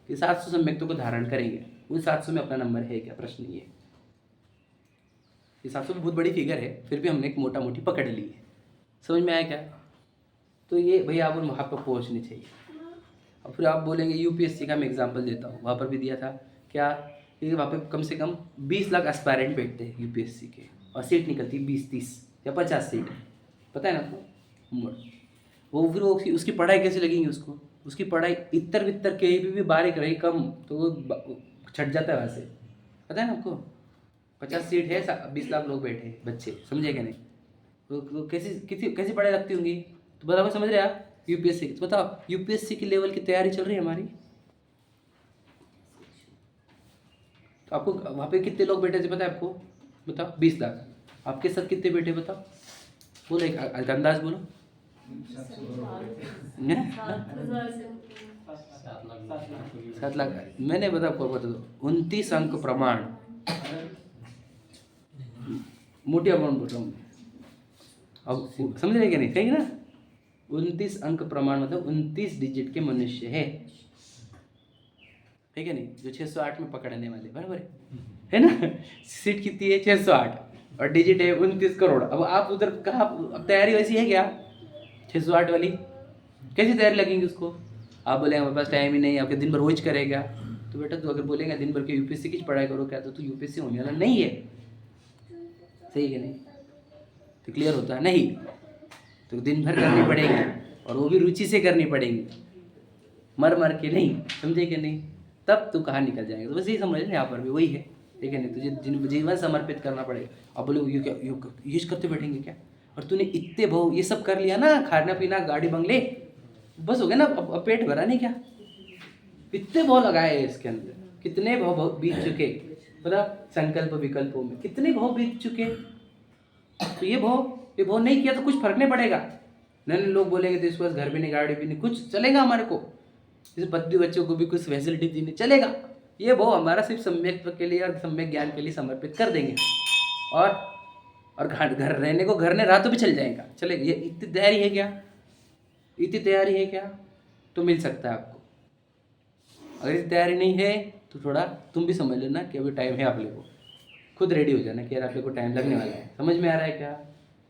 कि 700 सम्यक्तों को धारण करेंगे। उन 700 में अपना नंबर है क्या, प्रश्न ये 700 भी बहुत बड़ी फिगर है, फिर भी हमने एक मोटा मोटी पकड़ ली है, समझ में आया क्या। तो ये भैया आप वहाँ पर पहुँचनी चाहिए। और फिर आप बोलेंगे यूपीएससी का मैं एग्जांपल देता हूँ, वहाँ पर भी दिया था क्या, कि वहाँ पे कम से कम 20 लाख एस्पायरेंट बैठते हैं यूपीएससी के, और सीट निकलती है 20-30 या 50 सीट, पता है ना आपको। वो फिर वो उसकी पढ़ाई कैसे लगेंगी उसको, उसकी पढ़ाई इतर वितर के भी बारीक रही कम तो वो छट जाता है वहाँ से, पता है ना आपको। 50 सीट है, 20 लाख लोग बैठे बच्चे, समझेगा नहीं, तो कैसी पढ़ाई लगती होंगी, तो बराबर समझ रहे आप। यूपीएससी, तो बताओ यूपीएससी की लेवल की तैयारी चल रही है हमारी, तो आपको वहाँ पे कितने लोग बैठे थे पता है आपको, बताओ 20 लाख, आपके साथ कितने बैठे बताओ, बोलो एक अंदाज बोलो। 7 लाख, मैंने बता 29 अंक प्रमाण, मोटी अमाउंट बोल रहा हूँ, अब समझ रहे क्या नहीं, सही ना। 29 अंक प्रमाण मतलब 29 डिजिट के मनुष्य है, ठीक है नहीं, जो 608 में पकड़ने वाले, बराबर है ना। सीट कितनी है, 608, और डिजिट है 29 करोड़। अब आप उधर कहाँ, अब तैयारी वैसी है क्या, 608 वाली, कैसी तैयारी लगेंगी उसको। आप बोले हमारे पास टाइम ही नहीं, आपके दिन भर वॉच करेगा, तो बेटा तो अगर बोलेगा दिन भर के यूपीएससी की पढ़ाई करो क्या, तो यूपीएससी होने वाला नहीं है, सही है नहीं, तो क्लियर होता है नहीं, तो दिन भर करनी पड़ेगी, और वो भी रुचि से करनी पड़ेगी, मर के नहीं, समझे कि नहीं, तब तो कहाँ निकल जाएगा। तो बस यही समझ लें, यहाँ पर भी वही है, ठीक है नहीं, तुझे जीवन समर्पित करना पड़ेगा। अब बोले ये क्या, ये करते बैठेंगे क्या, और तूने इतने भाव ये सब कर लिया ना, खाना पीना गाड़ी बंगले, बस हो गया ना, अब पेट भरा नहीं क्या, कितने भाव लगाए हैं इसके अंदर, कितने भाव बीत चुके, पता, संकल्प विकल्पों में कितने भाव बीत चुके, तो ये भाव नहीं किया तो कुछ फर्क नहीं पड़ेगा। नए लोग बोलेंगे तो इसके पास घर भी नहीं, गाड़ी भी नहीं, कुछ चलेगा हमारे को, जैसे पत्नी बच्चों को भी कुछ फैसिलिटी देनी चलेगा, ये भाव हमारा सिर्फ सम्यक के लिए और सम्यक ज्ञान के लिए समर्पित कर देंगे, और घर रहने को घर ने रातों भी चल जाएगा, चले, ये इतनी तैयारी है क्या, इतनी तैयारी है क्या, तो मिल सकता है आपको। अगर इतनी तैयारी नहीं है तो थोड़ा तुम भी समझ लेना कि अभी टाइम है, आप लोगों को खुद रेडी हो जाना कि यार आप लोग को टाइम लगने वाला है। समझ में आ रहा है क्या,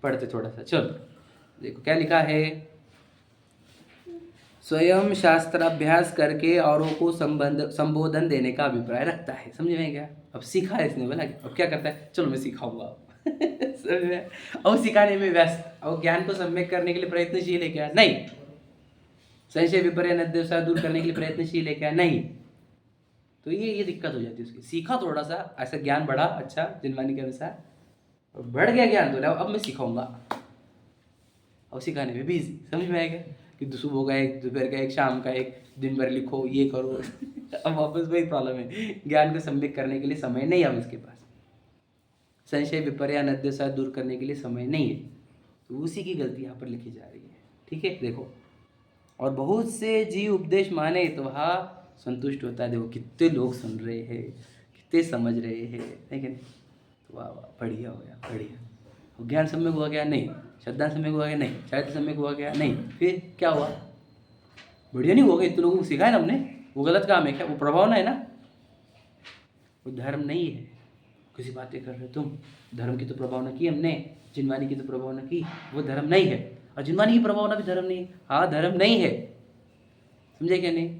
पढ़ते थोड़ा सा, चलो देखो क्या लिखा है, स्वयं शास्त्राभ्यास करके औरों को संबोधन देने का अभिप्राय रखता है। समझ में क्या, अब सीखा है इसने, बोला अब क्या करता है, चलो मैं सिखाऊंगा समझ में, और सिखाने में व्यस्त, और ज्ञान को सम्यक करने के लिए प्रयत्नशील है क्या, नहीं, संशय विपर्य नद्यवसाय दूर करने के लिए प्रयत्नशील है क्या, नहीं, तो ये दिक्कत हो जाती है उसकी। सीखा थोड़ा सा, ऐसा ज्ञान बढ़ा अच्छा जिनवानी के अनुसार, और बढ़ गया ज्ञान तो अब मैं सिखाऊंगा, और सिखाने में बिजी। समझ में आएगा कि सुबह का एक, दोपहर का एक, शाम का एक, दिन भर लिखो, ये करो। अब वापस वही प्रॉब्लम है, ज्ञान को सम्यक करने के लिए समय नहीं अब इसके पास, संशय विपर्य नद्यसा दूर करने के लिए समय नहीं है। तो उसी की गलती यहाँ पर लिखी जा रही है। ठीक है, देखो, और बहुत से जीव उपदेश माने तो वह संतुष्ट होता है। देखो कितने लोग सुन रहे हैं, कितने समझ रहे हैं, है कि नहीं? तो वाह वाह, बढ़िया हो गया, बढ़िया। ज्ञान सम्यक हुआ क्या? नहीं। श्रद्धा सम्यक हुआ क्या? नहीं। चारित्र सम्यक हुआ क्या? नहीं। फिर क्या हुआ? बढ़िया नहीं होगा? इतने लोगों को सिखाया ना हमने, वो गलत काम है क्या? वो प्रभाव ना है ना, वो धर्म नहीं है। किसी बातें कर रहे हो तुम, धर्म की तो प्रभाव न की हमने, जिनवानी की तो प्रभाव न की, वो धर्म नहीं है। और जिनवानी की प्रभाव ना भी धर्म नहीं। हाँ धर्म नहीं है, समझे क्या? नहीं।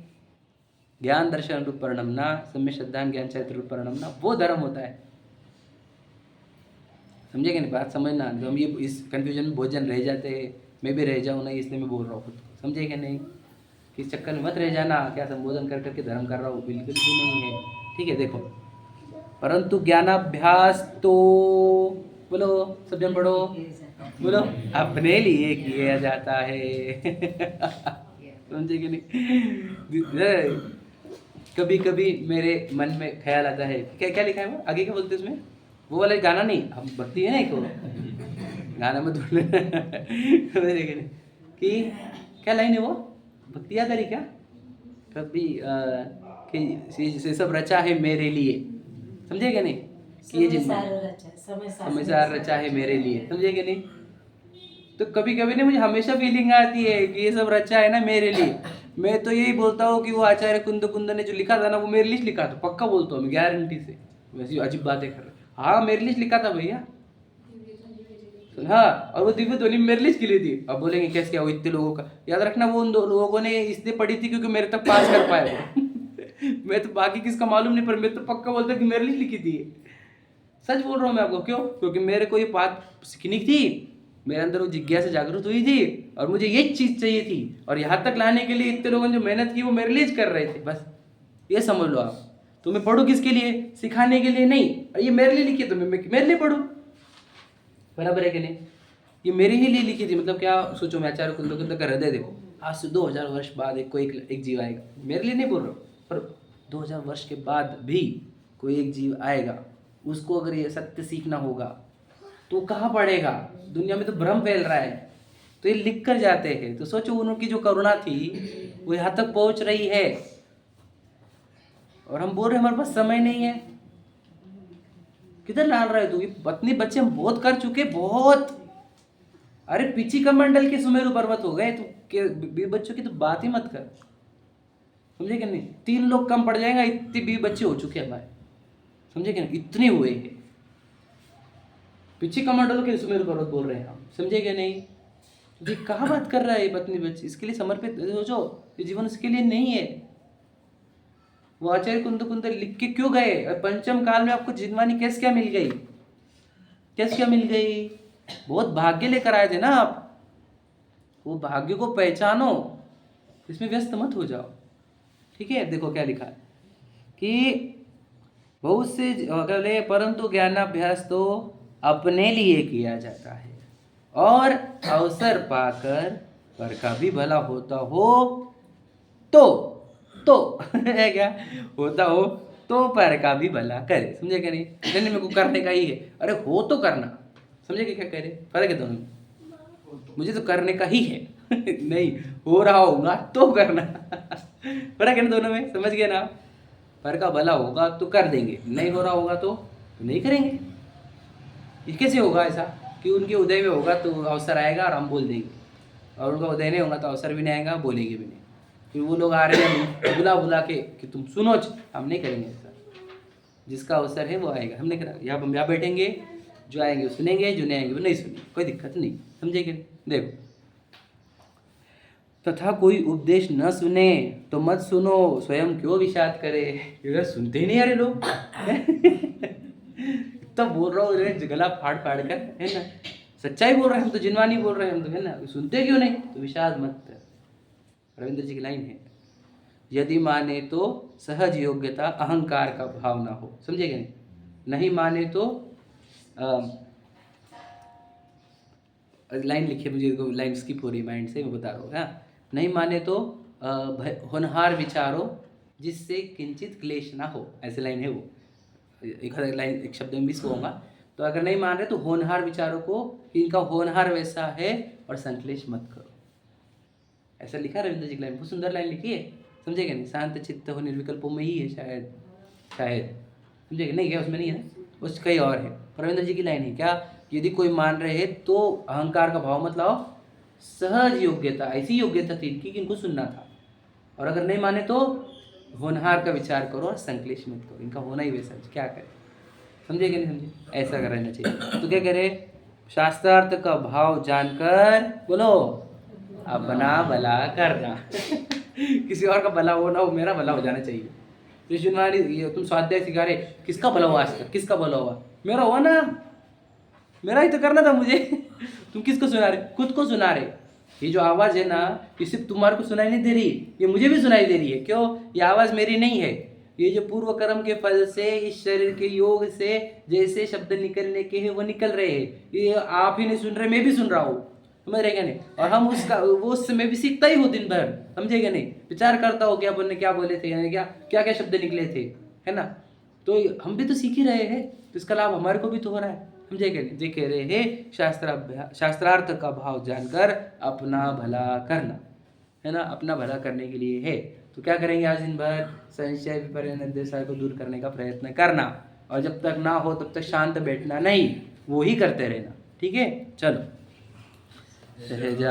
ज्ञान दर्शन रूप परिणमना, सम्यक श्रद्धा ज्ञान चरित्र रूप परिणमना, वो धर्म होता है। समझे क्या नहीं? बात समझना। तो हम ये इस कंफ्यूजन में बहुत जन रह जाते हैं, मैं भी रह जाऊँ ना, इसलिए मैं बोल रहा हूँ खुद को। समझे क्या नहीं? किस चक्कर में मत रह जाना, क्या संबोधन कर करके धर्म कर रहा हूँ, बिल्कुल भी नहीं है। ठीक है, देखो, परंतु ज्ञानाभ्यास तो, बोलो सब जन पढ़ो, बोलो, अपने लिए किया जाता है। समझे कि नहीं? कभी कभी मेरे मन में ख्याल आता है, क्या क्या लिखा है वो आगे, क्या बोलते हैं उसमें, वो वाला गाना नहीं, हम भक्ति है ना एक वो गाना में ढूंढ कि क्या लाइन है वो, भक्ति याद आ रही क्या? कभी कि से सब रचा है मेरे लिए, समझे क्या नहीं? कि ये समय सार रचा है मेरे लिए, समझे क्या नहीं? तो कभी कभी नहीं, मुझे हमेशा फीलिंग आती है कि ये सब रचा है ना मेरे लिए। मैं तो यही बोलता हूँ कि वो आचार्य कुंद ने जो लिखा था ना, वो मेरे लिए लिखा था, पक्का बोलता हूँ मैं, गारंटी से। वैसी अजीब बातें कर रहे, हाँ मेरे लिए लिखा था भैया। हाँ, और वो दिव्य ध्वनि मेरे लिए के लिए थी। अब बोलेंगे कैसे क्या, वो इतने लोगों का याद रखना, वो उन लोगों ने इसलिए पढ़ी थी क्योंकि मेरे तक पास कर पाए वो। मैं तो बाकी किसका मालूम नहीं, पर मैं तो पक्का बोलता कि मेरे लिए लिखी थी। सच बोल रहा हूँ मैं आपको। क्यों? क्योंकि मेरे को ये बात सीखनी थी, मेरे अंदर वो जिज्ञासा जागृत हुई थी, और मुझे ये चीज चाहिए थी, और यहाँ तक लाने के लिए इतने लोगों ने जो मेहनत की वो मेरे लिए कर रहे थे। बस ये समझ लो आप। तो मैं पढ़ूँ किसके लिए? सिखाने के लिए नहीं। और ये मेरे लिए लिखी है तो मैं मेरे लिए पढ़ूँ, बराबर है कि नहीं? ये मेरे ही लिए लिखी थी। मतलब क्या सोचो, मैं आचार्य कुंद का हृदय देखो, आज से 2000 वर्ष बाद एक जीव आएगा, मेरे लिए नहीं बोल रहा हूँ, पर 2000 वर्ष के बाद भी कोई एक जीव आएगा, उसको अगर ये सत्य सीखना होगा तो कहाँ पढ़ेगा? दुनिया में तो भ्रम फैल रहा है, तो ये लिख कर जाते हैं। तो सोचो उनकी जो करुणा थी वो यहाँ तक पहुँच रही है, और हम बोल रहे हैं हमारे पास समय नहीं है। किधर डाल रहा है तू? ये पत्नी बच्चे हम बहुत कर चुके, बहुत। अरे पिछी कमंडल के सुमेरु पर्वत हो गए, तो बच्चों की तो बात ही मत कर, समझे कि नहीं? 3 लोग कम पड़ जाएगा, इतने 20 बच्चे हो चुके हमारे, समझे कि नहीं? इतने हुए हैं। पिछी कमंडल के सुमेरु पर्वत बोल रहे हैं हम, समझे कि नहीं? ये कहाँ बात कर रहा है? पत्नी बच्चे इसके लिए समर्पित, सोचो ये जीवन उसके लिए नहीं है। वो आचार्य कुंद लिख के क्यों गए? पंचम काल में आपको जिनवानी कैसे क्या मिल गई? कैसे क्या मिल गई? बहुत भाग्य लेकर आए थे ना आप, वो भाग्य को पहचानो, इसमें व्यस्त मत हो जाओ। ठीक है, देखो क्या लिखा है कि बहुत से अगले, परंतु ज्ञानाभ्यास तो अपने लिए किया जाता है, और अवसर पाकर पर का भी भला होता हो तो है क्या? होता हो तो पर का भी भला करे, समझे क्या नहीं? नहीं मेरे को करने का ही है, अरे हो तो करना, समझे क्या कह रहे? फर्क है दोनों में। मुझे तो करने का ही है। नहीं हो रहा होगा तो करना। फर्क है ना दोनों में, समझ गए ना? पर का भला होगा तो कर देंगे, नहीं हो रहा होगा तो नहीं करेंगे। ये कैसे होगा ऐसा कि उनके उदय में होगा तो अवसर आएगा और हम बोल देंगे, और उनका उदय नहीं होगा तो अवसर भी नहीं आएगा, बोलेंगे भी नहीं। फिर वो लोग आ रहे हैं बुला बुला के कि तुम सुनो, हम नहीं करेंगे ऐसा। जिसका अवसर है वो आएगा, हम नहीं करेंगे। यहाँ हम यहाँ बैठेंगे, जो आएंगे वो सुनेंगे, जो नहीं आएंगे वो नहीं सुनेंगे, कोई दिक्कत नहीं, समझे कि? देखो, तथा कोई उपदेश न सुने तो मत सुनो, स्वयं क्यों विषाद करे। इधर सुनते ही नहीं यार लोग। तो बोल रहा हूँ गला फाड़ फाड़ कर, है ना? सच्चाई बोल रहे हैं हम तो, जिनवानी बोल रहे हैं हम तो, है ना? सुनते क्यों नहीं? तो विषाद मत। रविंद्र जी की लाइन है, यदि माने तो सहज योग्यता अहंकार का भाव ना हो, समझेगा नहीं? नहीं माने तो लाइन लिखिए, मुझे लाइन स्किप हो रही माइंड से, मैं बता रहा हूँ। हाँ, नहीं माने तो होनहार विचारो जिससे किंचित क्लेश ना हो, ऐसे लाइन है वो। एक लाइन एक शब्द में मिस होगा। तो अगर नहीं मान रहे तो होनहार विचारों को, इनका होनहार वैसा है और संकलेश मत करो, ऐसा लिखा रविंद्र जी की लाइन, बहुत सुंदर लाइन लिखी है, समझेगा नहीं? शांत चित्त हो निर्विकल्पों में ही है शायद, समझेगा नहीं? क्या उसमें नहीं है ना, उस कहीं और है। रविंद्र जी की लाइन है क्या, यदि कोई मान रहे है तो अहंकार का भाव मत लाओ, सहज योग्यता, ऐसी योग्यता थी इनकी कि इनको सुनना था। और अगर नहीं माने तो होनहार का विचार करो और संकलेश मत करो, इनका होना ही वैसा, क्या करें? समझे कि नहीं समझे? ऐसा रहना चाहिए। तो क्या करे, शास्त्रार्थ का भाव जानकर बोलो अपना भला करना किसी और का भला हो ना हो, मेरा भला हो जाना चाहिए। तो ये तुम स्वाध्याय सिखा रहे, किसका भला हुआ आज तक? किसका भला हुआ? मेरा हुआ ना, मेरा ही तो करना था मुझे तुम किसको सुना रहे? खुद को सुना रहे। ये जो आवाज़ है ना, ये सिर्फ तुम्हारे को सुनाई नहीं दे रही, ये मुझे भी सुनाई दे रही है। क्यों? ये आवाज़ मेरी नहीं है, ये जो पूर्व कर्म के फल से, इस शरीर के योग से जैसे शब्द निकलने के हैं वो निकल रहे हैं। ये आप ही नहीं सुन रहे, मैं भी सुन रहा हूँ, समझ रहे क्या नहीं? और हम उसका वो उससे भी सीखता ही हूँ दिन भर, समझेगा नहीं? विचार करता हो कि अपन ने क्या बोले थे, यानी क्या क्या क्या शब्द निकले थे, है ना? तो हम भी तो सीख ही रहे हैं, तो इसका लाभ हमारे को भी तो हो रहा है, समझेगा नहीं? जी कह रहे हैं शास्त्रार्थ का भाव जानकर अपना भला करना, है ना? अपना भला करने के लिए है। तो क्या करेंगे आज दिन भर? संशय विपर्य निर्देशा को दूर करने का प्रयत्न करना, और जब तक ना हो तब तक शांत बैठना नहीं, वो ही करते रहना, ठीक है? चलो सहजा